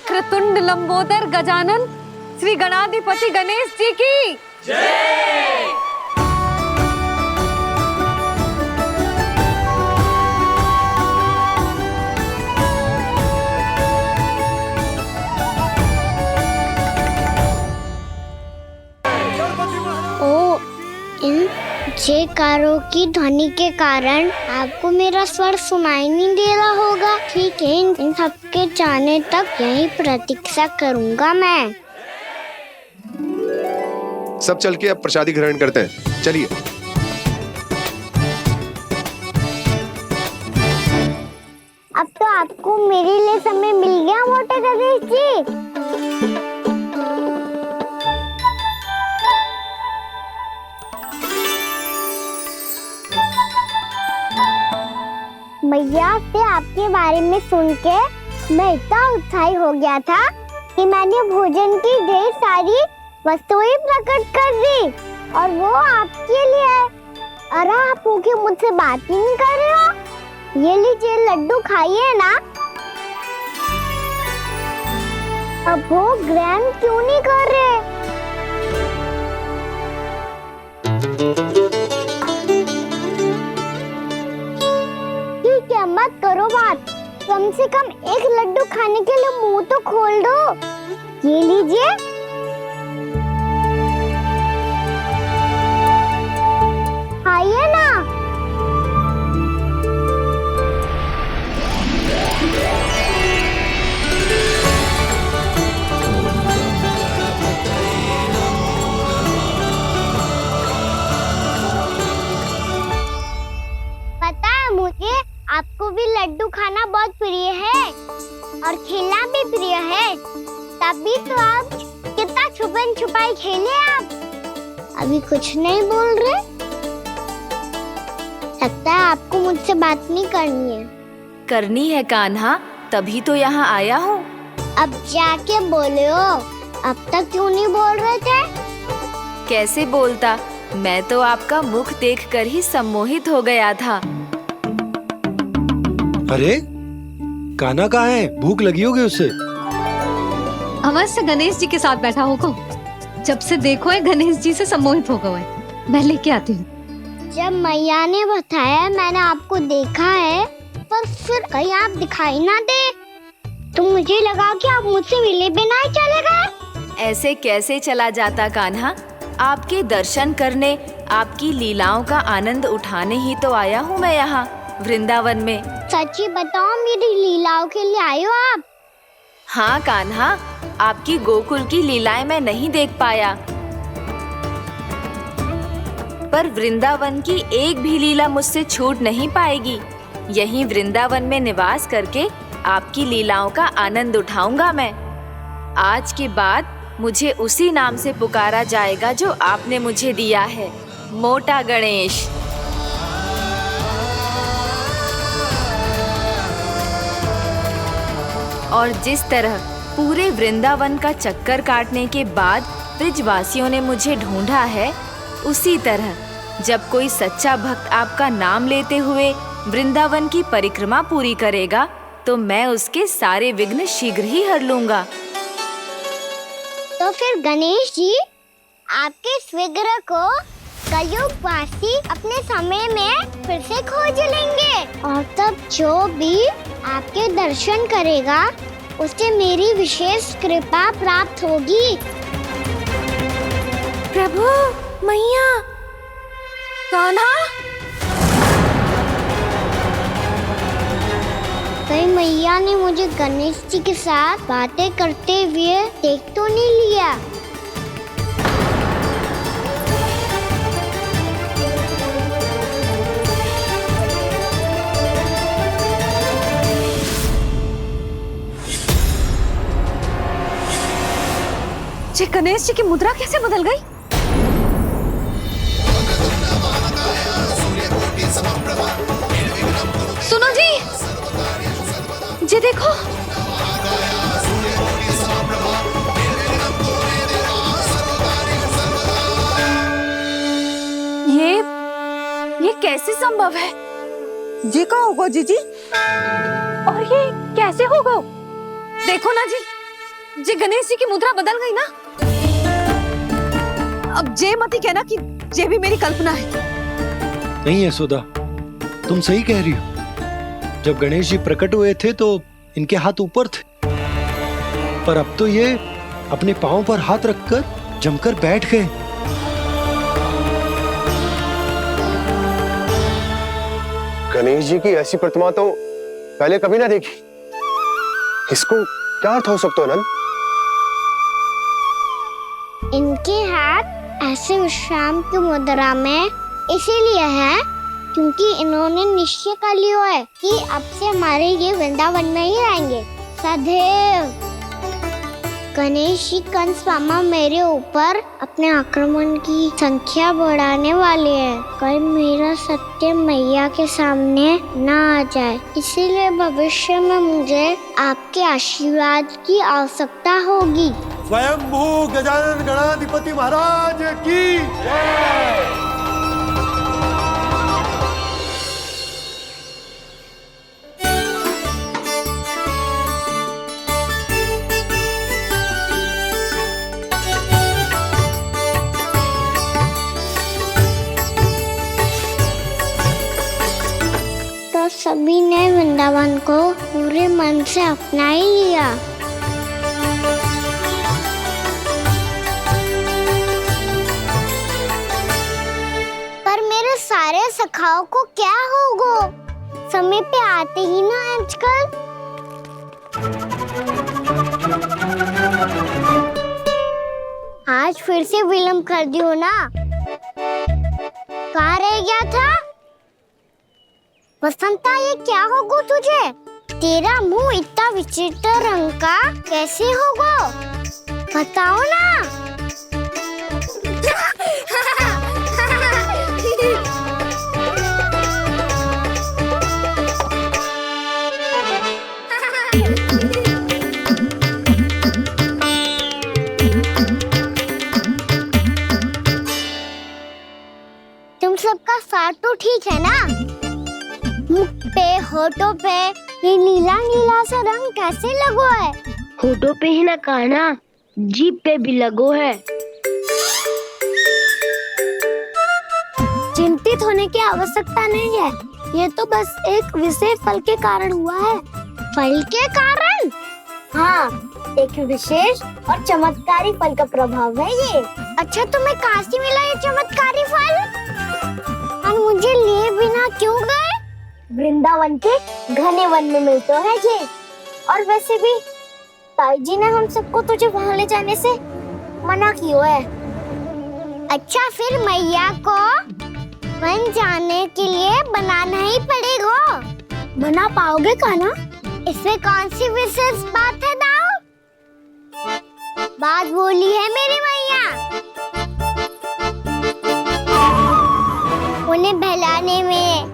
वक्रतुंड लंबोदर गजानन श्री गणाधिपति गणेश जी की जय। ओ, इन जयकारों की ध्वनि के कारण आपको मेरा स्वर सुनाई नहीं दे रहा होगा। ठीक है, इन सबके जाने तक यही प्रतीक्षा करूंगा मैं। सब चल के अब प्रसादी ग्रहण करते हैं, चलिए। अब तो आपको मेरे लिए समय मिल गया मोटे गणेश जी। मैया से आपके बारे में सुन के मैं इतना उत्साही हो गया था कि मैंने भोजन की ढेर सारी वस्तुएं प्रकट कर दी, और वो आपके लिए। अरे आप भूखे मुझसे बात ही नहीं कर रहे हो। ये लीजिए लड्डू खाइए ना। अब वो ग्रहण क्यों नहीं कर रहे? ठीक है, मत करो बात। कम से कम एक लड्डू खाने के लिए मुंह तो खोल दो। ये लीजिए। खाइए ना। पता है मुझे, आपको भी लड्डू खाना बहुत प्रिय है और खेलना भी प्रिय है। तभी तो आप कितना छुपन छुपाई खेले। आप अभी कुछ नहीं बोल रहे। लगता है आपको मुझसे बात नहीं करनी है। करनी है कान्हा, तभी तो यहाँ आया हूँ। अब जाके बोले हो। अब तक क्यों नहीं बोल रहे थे? कैसे बोलता, मैं तो आपका मुख देखकर ही सम्मोहित हो गया था। अरे कान्हा कहाँ है? भूख लगी होगी उससे। अवश्य गणेश जी के साथ बैठा होगा। जब से देखो है गणेश जी से सम्मोहित हो गए। मैं लेके आती हूँ। जब मैया ने बताया मैंने आपको देखा है, पर फिर कहीं आप दिखाई ना दे, तो मुझे लगा कि आप मुझसे मिले बिना ही चले गए। ऐसे कैसे चला जाता कान्हा? आपके दर्शन करने, आपकी लीलाओं का आनंद उठाने ही तो आया हूँ मैं यहाँ वृंदावन में। सच्ची बताओ, मेरी लीलाओं के लिए आए हो आप? हाँ कान्हा, आपकी गोकुल की लीलाएं मैं नहीं देख पाया, पर वृंदावन की एक भी लीला मुझसे छूट नहीं पाएगी। यहीं वृंदावन में निवास करके आपकी लीलाओं का आनंद उठाऊंगा मैं। आज के बाद मुझे उसी नाम से पुकारा जाएगा जो आपने मुझे दिया है, मोटा गणेश। और जिस तरह पूरे वृंदावन का चक्कर काटने के बाद ब्रिजवासियों ने मुझे ढूंढा है, उसी तरह जब कोई सच्चा भक्त आपका नाम लेते हुए वृंदावन की परिक्रमा पूरी करेगा, तो मैं उसके सारे विघ्न शीघ्र ही हर लूंगा। तो फिर गणेश जी, आपके इस विग्रह को कलयुगवासी अपने समय में फिर से खोज लेंगे, और तब जो भी आपके दर्शन करेगा उसे मेरी विशेष कृपा प्राप्त होगी। प्रभु, मैया, कान्हा। कहीं मैया ने मुझे गणेश जी के साथ बातें करते हुए देख तो नहीं लिया? जी गणेश जी की मुद्रा कैसे बदल गई? सुनो जी, जी देखो। ये कैसे संभव है? जी का होगा जीजी? और ये कैसे होगा? देखो ना जी, जे गणेश जी की मुद्रा बदल गई ना, अब जे मत ही कहना कि जे भी मेरी कल्पना है। नहीं यशोदा, तुम सही कह रही हो। जब गणेश जी प्रकट हुए थे तो इनके हाथ ऊपर थे, पर अब तो ये अपने पांव पर हाथ रखकर जमकर बैठ गए। गणेश जी की ऐसी प्रतिमा तो पहले कभी ना देखी। इसको क्या अर्थ हो सकता है नंद? इनके हाथ ऐसे विश्राम की मुद्रा में इसीलिए है क्योंकि इन्होंने निश्चय कर लिया है कि अब से हमारे ये वृंदावन में ही रहेंगे सदैव। गणेश जी कंस मामा मेरे ऊपर अपने आक्रमण की संख्या बढ़ाने वाले हैं। कल मेरा सत्य मैया के सामने ना आ जाए, इसीलिए भविष्य में मुझे आपके आशीर्वाद की आवश्यकता होगी। स्वयंभू गजानन गणाधिपति महाराज की जय। तो सभी ने वृंदावन को पूरे मन से अपना ही लिया। पर मेरे सारे सखाओं को क्या होगा? समय पे आते ही ना आजकल। आज फिर से विलम्ब कर दियो ना। कहाँ रह गया था? वसंता, ये क्या होगा तुझे? तेरा मुंह इतना विचित्र रंग का कैसे होगा? बताओ ना। तुम सबका साथ तो ठीक है ना? मुख पे, होठों पे ये नीला नीला सा रंग कैसे लगो है? होठों पे ही ना कहना, जीभ पे भी लगो है। चिंतित होने की आवश्यकता नहीं है, ये तो बस एक विशेष फल के कारण हुआ है। फल के कारण? हाँ, एक विशेष और चमत्कारी फल का प्रभाव है ये। अच्छा, तुम्हें कहाँ से मिला ये चमत्कारी फल? और मुझे लिए बिना क्यों गए? वृंदावन के घने वन में मिलते हैं ये। और वैसे भी ताई जी ने हम सबको तुझे वहाँ ले जाने से मना किया है। अच्छा, फिर मैया को वन जाने के लिए बनाना ही पड़ेगा। बना पाओगे का ना? इसमें कौन सी विशेष बात है दाऊ? बात बोली है मेरी मैया। उन्हें बहलाने में,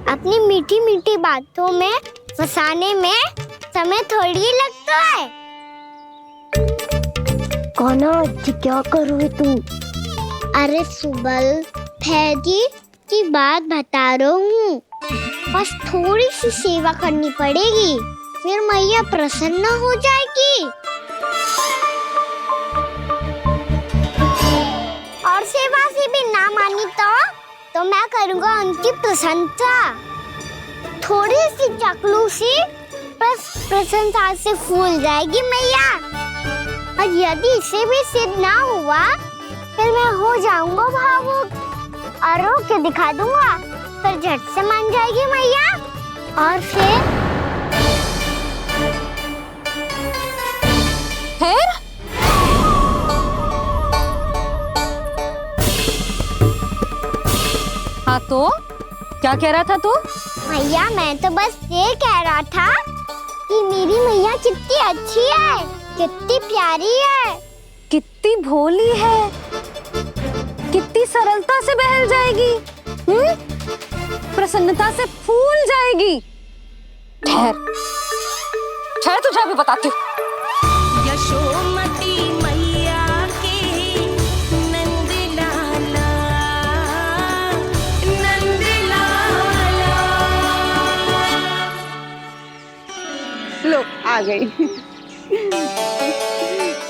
अपनी मीठी मीठी बातों में फंसाने में समय थोड़ी लगता है। कौना क्या करोगे तुम? अरे सुबल, फैजी की बात बता रहा हूँ। बस थोड़ी सी सेवा करनी पड़ेगी, फिर मैया प्रसन्न हो जाएगी। और सेवा से भी ना मानी तो मैं करूँगा उनकी प्रशंसा। थोड़ी सी चाकलूसी बस प्रशंसा से फूल जाएगी मैया। और यदि इसे भी सिद्ध ना हुआ, फिर मैं हो जाऊंगा भावुक और रो के दिखा दूंगा, फिर झट से मान जाएगी मैया। और फिर हाँ तो क्या कह रहा था तू? मैया, मैं तो बस ये कह रहा था कि मेरी मैया कितनी अच्छी है, कितनी प्यारी है, कितनी भोली है, कितनी सरलता से बहल जाएगी, प्रसन्नता से फूल जाएगी। ठहर ठहर, तुझे अभी बताती हूँ। यशोमती मैया के नंद लाला, नंद लाला। लो आ गई।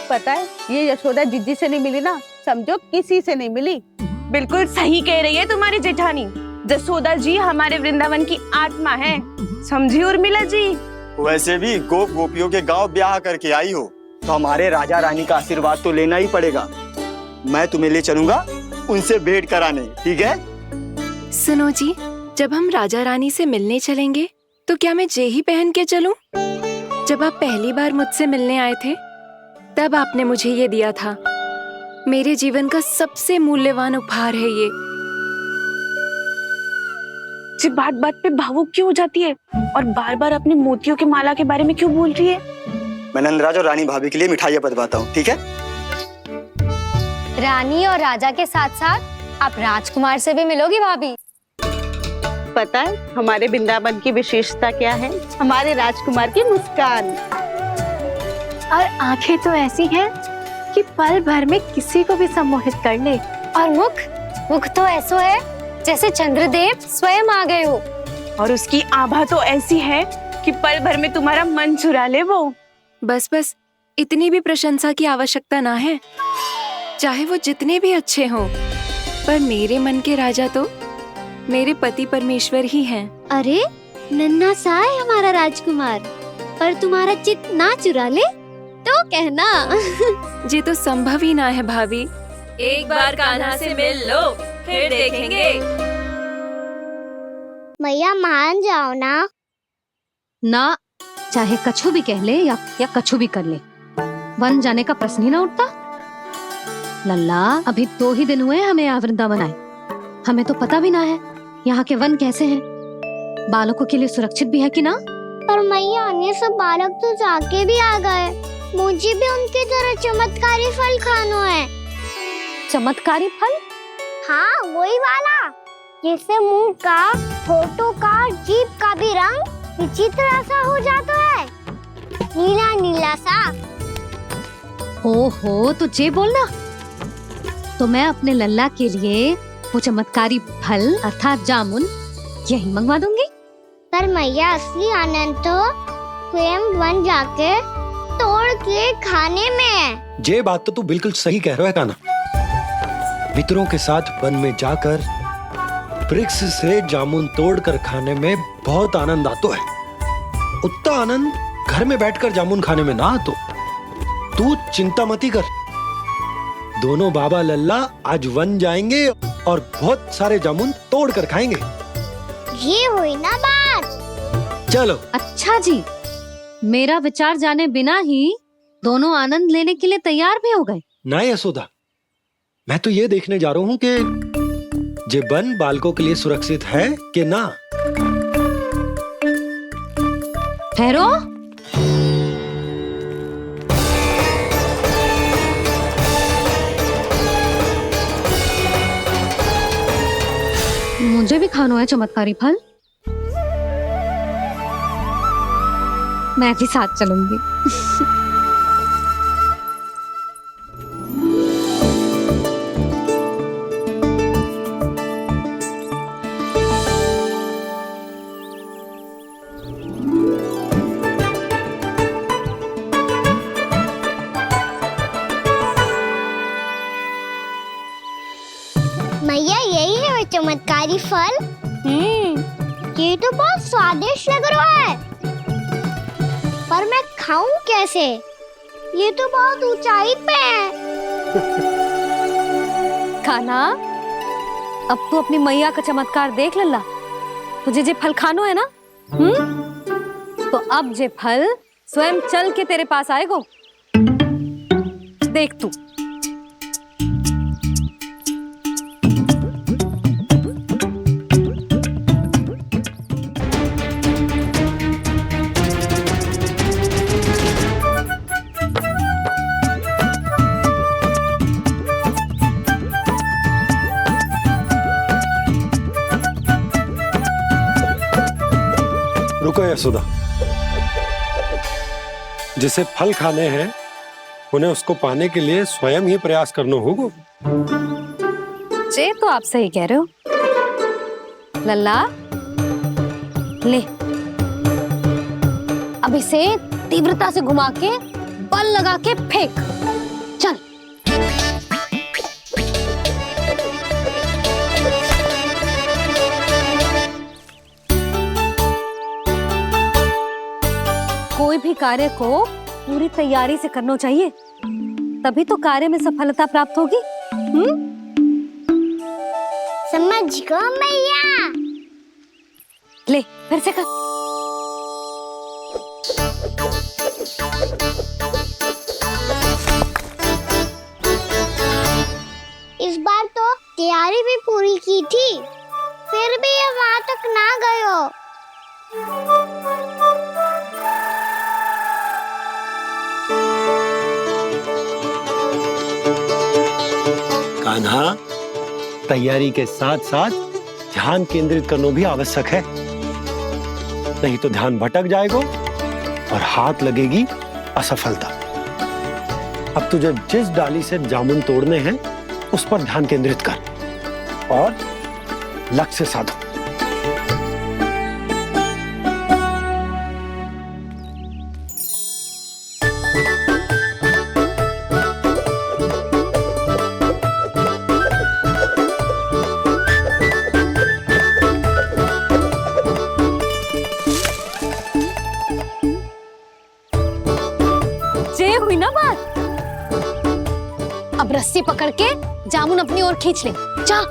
पता है ये यशोदा जिज्जी से नहीं मिली ना, समझो किसी से नहीं मिली। बिल्कुल सही कह रही है तुम्हारी जेठानी। जसोदा जी हमारे वृंदावन की आत्मा है, समझी उर्मिला जी। वैसे भी गोप गोपियों के गांव ब्याह करके आई हो तो हमारे राजा रानी का आशीर्वाद तो लेना ही पड़ेगा। मैं तुम्हें ले चलूंगा उनसे भेंट कराने, ठीक है? सुनो जी, जब हम राजा रानी से मिलने चलेंगे तो क्या मैं जे ही पहन के चलूं? जब आप पहली बार मुझसे मिलने आए थे तब आपने मुझे ये दिया था। मेरे जीवन का सबसे मूल्यवान उपहार है ये। जी बात बात पे भावुक क्यों हो जाती है और बार बार अपनी मोतियों की माला के बारे में क्यों बोल रही है? मैं नंदराज और रानी भाभी के लिए मिठाइयाँ बंटवाता हूँ, ठीक है? रानी और राजा के साथ साथ आप राजकुमार से भी मिलोगी भाभी। पता है हमारे वृंदावन की विशेषता क्या है? हमारे राजकुमार की मुस्कान और आंखें तो ऐसी हैं कि पल भर में किसी को भी सम्मोहित कर ले। और मुख तो ऐसा है जैसे चंद्रदेव स्वयं आ गए हो। और उसकी आभा तो ऐसी है कि पल भर में तुम्हारा मन चुरा ले वो। बस बस, इतनी भी प्रशंसा की आवश्यकता ना है। चाहे वो जितने भी अच्छे हों, पर मेरे मन के राजा तो मेरे पति परमेश्वर ही हैं। अरे नन्हा सा है हमारा राजकुमार, पर तुम्हारा चित्त ना चुरा ले तो कहना। ये तो संभव ही ना है भाभी। एक बार कान्हा से मिल लो, फिर देखेंगे। मैया मान जाओ ना। ना, चाहे कछु भी कह ले या कछु भी कर ले, वन जाने का प्रश्न ही ना उठता। लल्ला, अभी 2 ही दिन हुए हमें यहाँ वृंदावन आए। हमें तो पता भी ना है यहाँ के वन कैसे हैं, बालकों के लिए सुरक्षित भी है कि ना। पर मैया ये सब बालक तो जाके भी आ गए, मुझे भी उनके तरह चमत्कारी फल खाना है। चमत्कारी फल? हाँ वही वाला, जिससे मुंह का, होठों का, जीभ का भी रंग विचित्र सा हो जाता है, नीला नीला सा। हो तो जे बोलना। तो मैं अपने लल्ला के लिए वो चमत्कारी फल अर्थात जामुन यही मंगवा दूंगी। पर मैया असली आनंद तो स्वयं वन जाके तोड़ के खाने में है। ये बात तो तू बिल्कुल सही कह रहा है कान्हा। मित्रों के साथ वन में जाकर वृक्ष से जामुन तोड़कर खाने में बहुत आनंद आता है। उतना आनंद घर में बैठकर जामुन खाने में ना आतो। तू चिंता मती कर, दोनों बाबा लल्ला आज वन जाएंगे और बहुत सारे जामुन तोड़ कर खाएंगे। ये हुई ना बात। चलो। अच्छा जी, मेरा विचार जाने बिना ही दोनों आनंद लेने के लिए तैयार भी हो गए। ना यशोदा, मैं तो ये देखने जा रहा हूँ कि ये वन बालकों के लिए सुरक्षित है कि ना। ठहरो। मुझे भी खाना है चमत्कारी फल। मैं भी साथ चलूंगी। मैया यही है वो चमत्कारी फल। ये तो बहुत स्वादिष्ट लग रहा है, पर मैं खाऊं कैसे? ये तो बहुत ऊंचाई पे है। खाना, अब तू अपनी मैया का चमत्कार देख लल्ला। तुझे जे फल खानो है ना, तो अब जे फल स्वयं चल के तेरे पास आएगो। देख तू। रुको यशोदा, जिसे फल खाने हैं उन्हें उसको पाने के लिए स्वयं ही प्रयास करना होगा। जे तो आप सही कह रहे हो लल्ला। ले, अब इसे तीव्रता से घुमा के बल लगा के फेंक। चल। कोई भी कार्य को पूरी तैयारी से करना चाहिए, तभी तो कार्य में सफलता प्राप्त होगी। समझ गो मैया। ले फिर से कर। इस बार तो तैयारी भी पूरी की थी, फिर भी ये वहां तक ना गए हो। कान्हा, तैयारी के साथ साथ ध्यान केंद्रित करना भी आवश्यक है, नहीं तो ध्यान भटक जाएगा और हाथ लगेगी असफलता। अब तुझे जिस डाली से जामुन तोड़ने हैं उस पर ध्यान केंद्रित कर और लक्ष्य साधो। हुई ना बात। अब रस्सी पकड़ के जामुन अपनी ओर खींच ले। जा।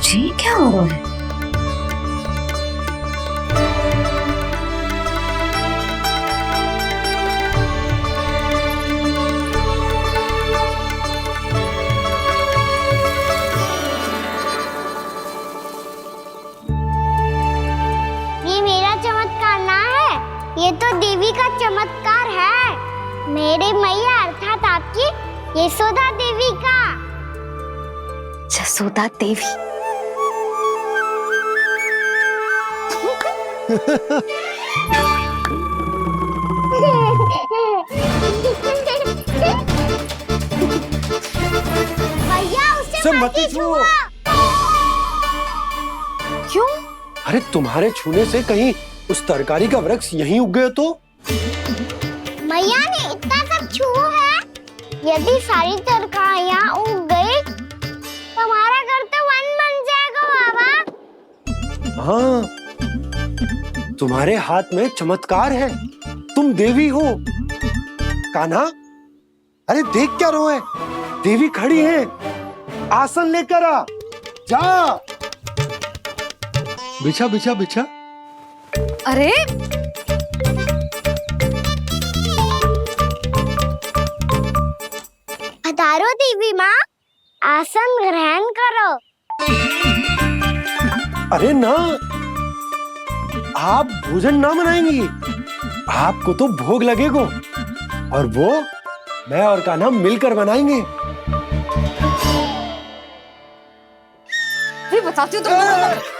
जी क्या हो रहा है? ये मेरा चमत्कार ना है, ये तो देवी का चमत्कार है। मेरे मैया अर्थात आपकी यशोदा देवी का। जसोदा देवी। भैया उसे मत छुओ। क्यों? अरे तुम्हारे छूने से कहीं उस तरकारी का वृक्ष यहीं उग गए तो? मैया ने इतना सब छुआ है, यदि सारी तरकारियां उग गई तो हमारा घर तो वन बन जाएगा बाबा। हाँ, तुम्हारे हाथ में चमत्कार है, तुम देवी हो। कान्हा, अरे देख क्या रो है, देवी खड़ी है, आसन लेकर आ, जा। बिछा बिछा बिछा। अरे पधारो देवी माँ, आसन ग्रहण करो। अरे ना, आप भोजन ना मनाएंगी, आपको तो भोग लगेगा और वो मैं और कान्हा मिलकर बनाएंगे। भी बताती हूँ तुमको।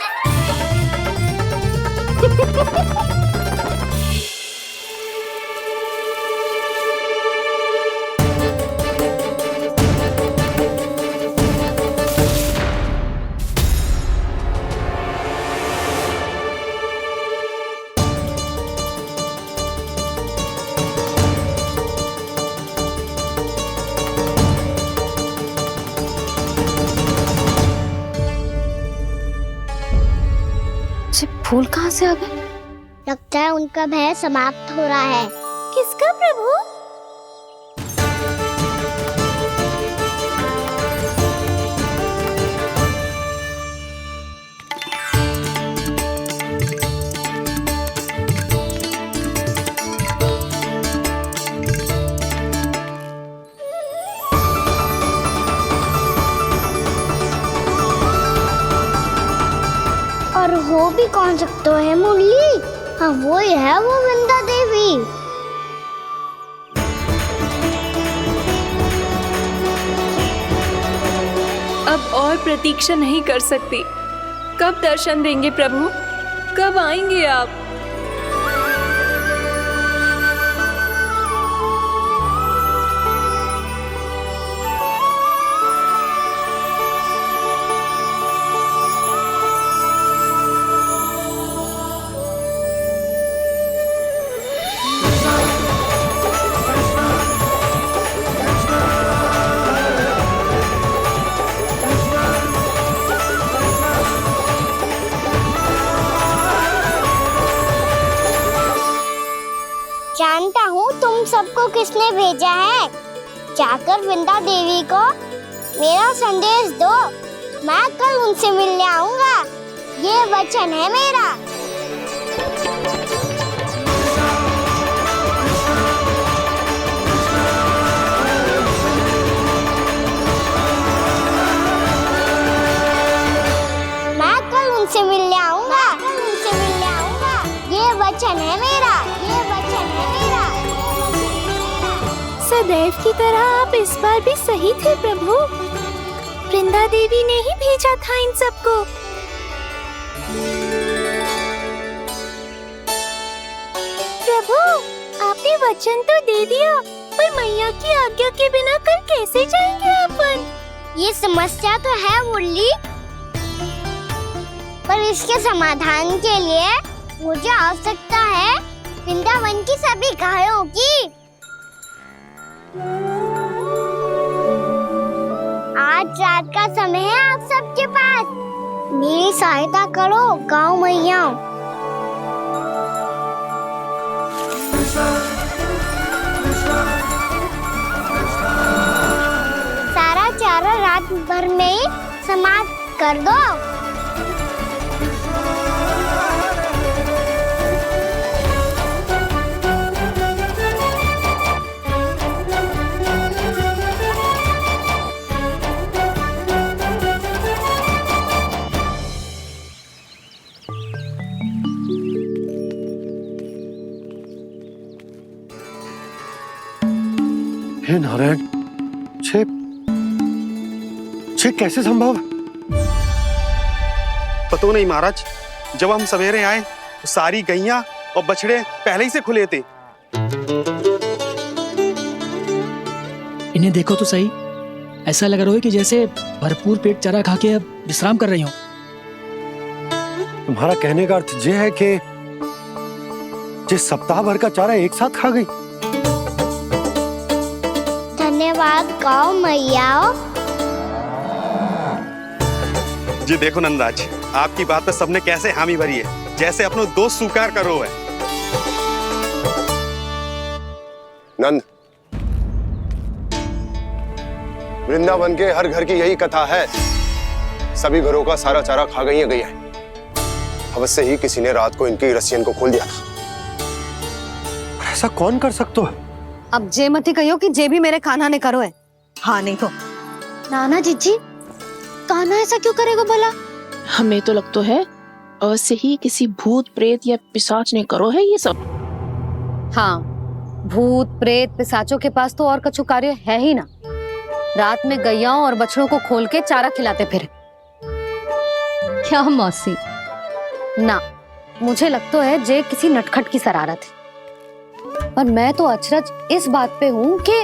फूल कहाँ से आ गए? लगता है उनका भय समाप्त हो रहा है। किसका प्रभु? भी कौन सकता है मुरली? हाँ वो ही है, वो वृंदा देवी। अब और प्रतीक्षा नहीं कर सकती। कब दर्शन देंगे प्रभु? कब आएंगे आप? जानता हूँ तुम सबको किसने भेजा है। जाकर वृंदा देवी को मेरा संदेश दो, मैं कल उनसे मिलने आऊंगा। ये वचन है मेरा। मैं कल उनसे मिलने आऊंगा, उनसे मिलने आऊंगा। ये वचन है मेरा, ये वचन है मेरा। सदैव की तरह आप इस बार भी सही थे प्रभु। वृंदा देवी ने ही भेजा था इन सबको। प्रभु, आपने वचन तो दे दिया, पर मैया की आज्ञा के बिना कल कैसे जाएंगे अपन? ये समस्या तो है मुरली, पर इसके समाधान के लिए मुझे आवश्यकता है वृंदावन की सभी गायों की। आज रात का समय है आप सबके पास। मेरी सहायता करो गाँव मैया। सारा चारा रात भर में ही समाप्त कर दो। हे नारायण, छे कैसे संभव? पता नहीं महाराज, जब हम सवेरे आए तो सारी गैया और बछड़े पहले ही से खुले थे। इन्हें देखो तो सही, ऐसा लग रहा है कि जैसे भरपूर पेट चारा खा के अब विश्राम कर रही हो। तुम्हारा कहने का अर्थ ये है कि जिस सप्ताह भर का चारा एक साथ खा गई। धन्यवाद गाँव मैया। जी देखो नंदराज, आपकी बात पे सबने कैसे हामी भरी है, जैसे अपनो दोस्त स्वीकार करो है। नंद, वृंदावन के हर घर की यही कथा है। सभी घरों का सारा चारा खा गई है गैया। अवश्य ही किसी ने रात को इनकी रस्सियन को खोल दिया था। ऐसा कौन कर सकता है? अब जे मत ही कहियो कि जे भी मेरे कान्हा ने करो है। हाँ नहीं तो नाना जीजी, कान्हा ऐसा क्यों करेगा भला? हमें तो लगता है अवश्य ही किसी भूत प्रेत या पिशाच ने करो है ये सब। हाँ, भूत प्रेत पिशाचों के पास तो और कछु कार्य है ही ना। रात में गैयाओं और बछड़ों को खोल के चारा खिलाते फिर। क्या मौसी? ना, मुझे लगता है जे किसी नटखट की शरारत है। पर मैं तो अचरज इस बात पे हूँ कि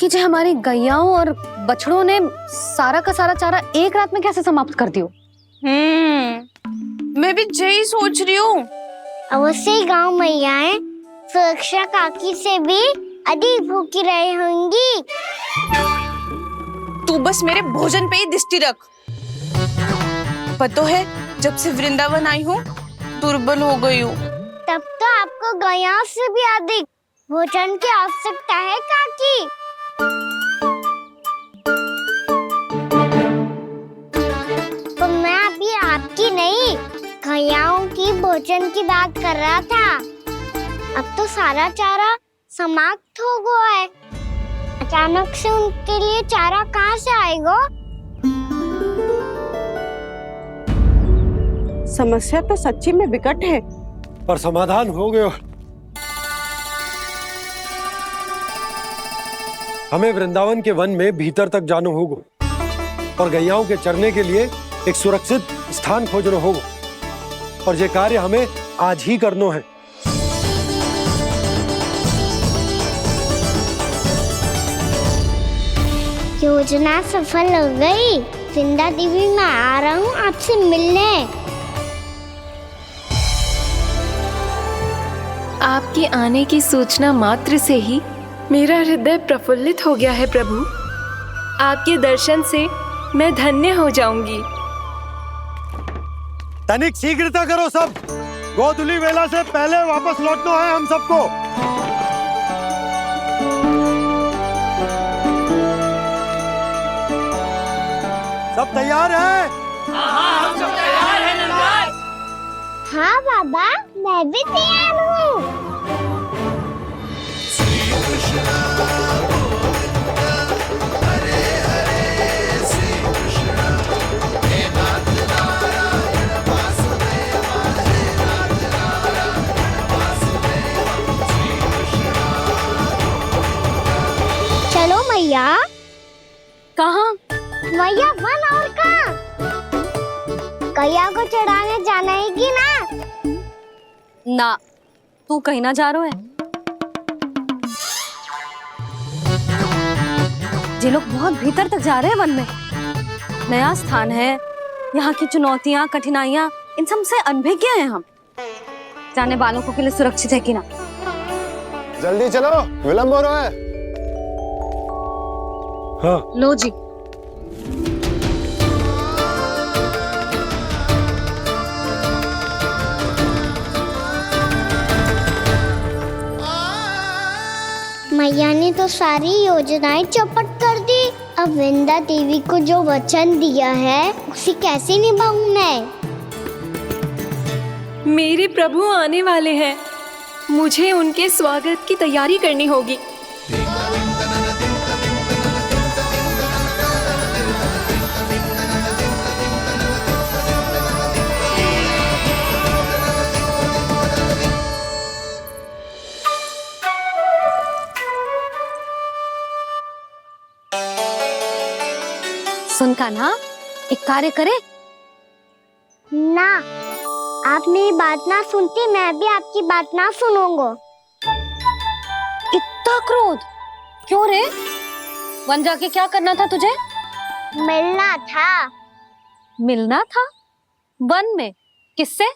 जो हमारी गैयाओं और बछड़ों ने सारा का सारा चारा एक रात में कैसे समाप्त कर दियो। मैं भी यही सोच रही हूँ। अवश्य ही गाँव मैयाएं सुरक्षा काकी से भी अधिक भूखी रही होंगी। तू बस मेरे भोजन पे ही दृष्टि रख। पता है, जब से वृंदावन आई हूँ दुर्बल हो गई हूँ। तब तो आपको गैयाओं से भी अधिक भोजन की आवश्यकता है काकी। तो मैं अभी आपकी नहीं, गैयाओं की भोजन की बात कर रहा था। अब तो सारा चारा समाप्त हो गया है। अचानक से उनके लिए चारा कहाँ से आएगा? समस्या तो सच्ची में विकट है, पर समाधान हो गयो। हमें वृंदावन के वन में भीतर तक जाना होगा और गैयाओं के चरने के लिए एक सुरक्षित स्थान खोजना होगा, और ये कार्य हमें आज ही करना है। योजना सफल हो गई। वृंदा देवी, मैं आ रहा हूँ आपसे मिलने। आपके आने की सूचना मात्र से ही मेरा हृदय प्रफुल्लित हो गया है प्रभु। आपके दर्शन से मैं धन्य हो जाऊंगी। तनिक शीघ्रता करो सब, गोधुली वेला से पहले वापस लौटना है हम सबको। सब तैयार है? हाँ, हम सब तैयार हैं नंदराज। हाँ बाबा, मैं भी तैयार हूँ। चलो मैया। कहाँ? मैया वन और कहाँ? गैया को चढ़ाने जाना है कि ना? ना, तू कहीं ना जा रहा है। ये लोग बहुत भीतर तक जा रहे हैं वन में। नया स्थान है, यहाँ की चुनौतियाँ, कठिनाइयाँ, इन सब से अनभिज्ञ हैं हम। जाने वालों को के लिए सुरक्षित है कि ना? जल्दी चलो, विलंब हो रहा है। हाँ। लो जी। मैया ने तो सारी योजनाएं चौपट कर दी। अब वृंदा देवी को जो वचन दिया है उसे कैसे निभाऊं मैं? मेरे प्रभु आने वाले हैं, मुझे उनके स्वागत की तैयारी करनी होगी। सुन कान्हा, एक कार्य करे ना, आप मेरी बात ना सुनती, मैं भी आपकी बात ना सुनूंगा। इतना क्रोध क्यों रे? वन जाके क्या करना था तुझे? मिलना था। मिलना था? वन में? किससे?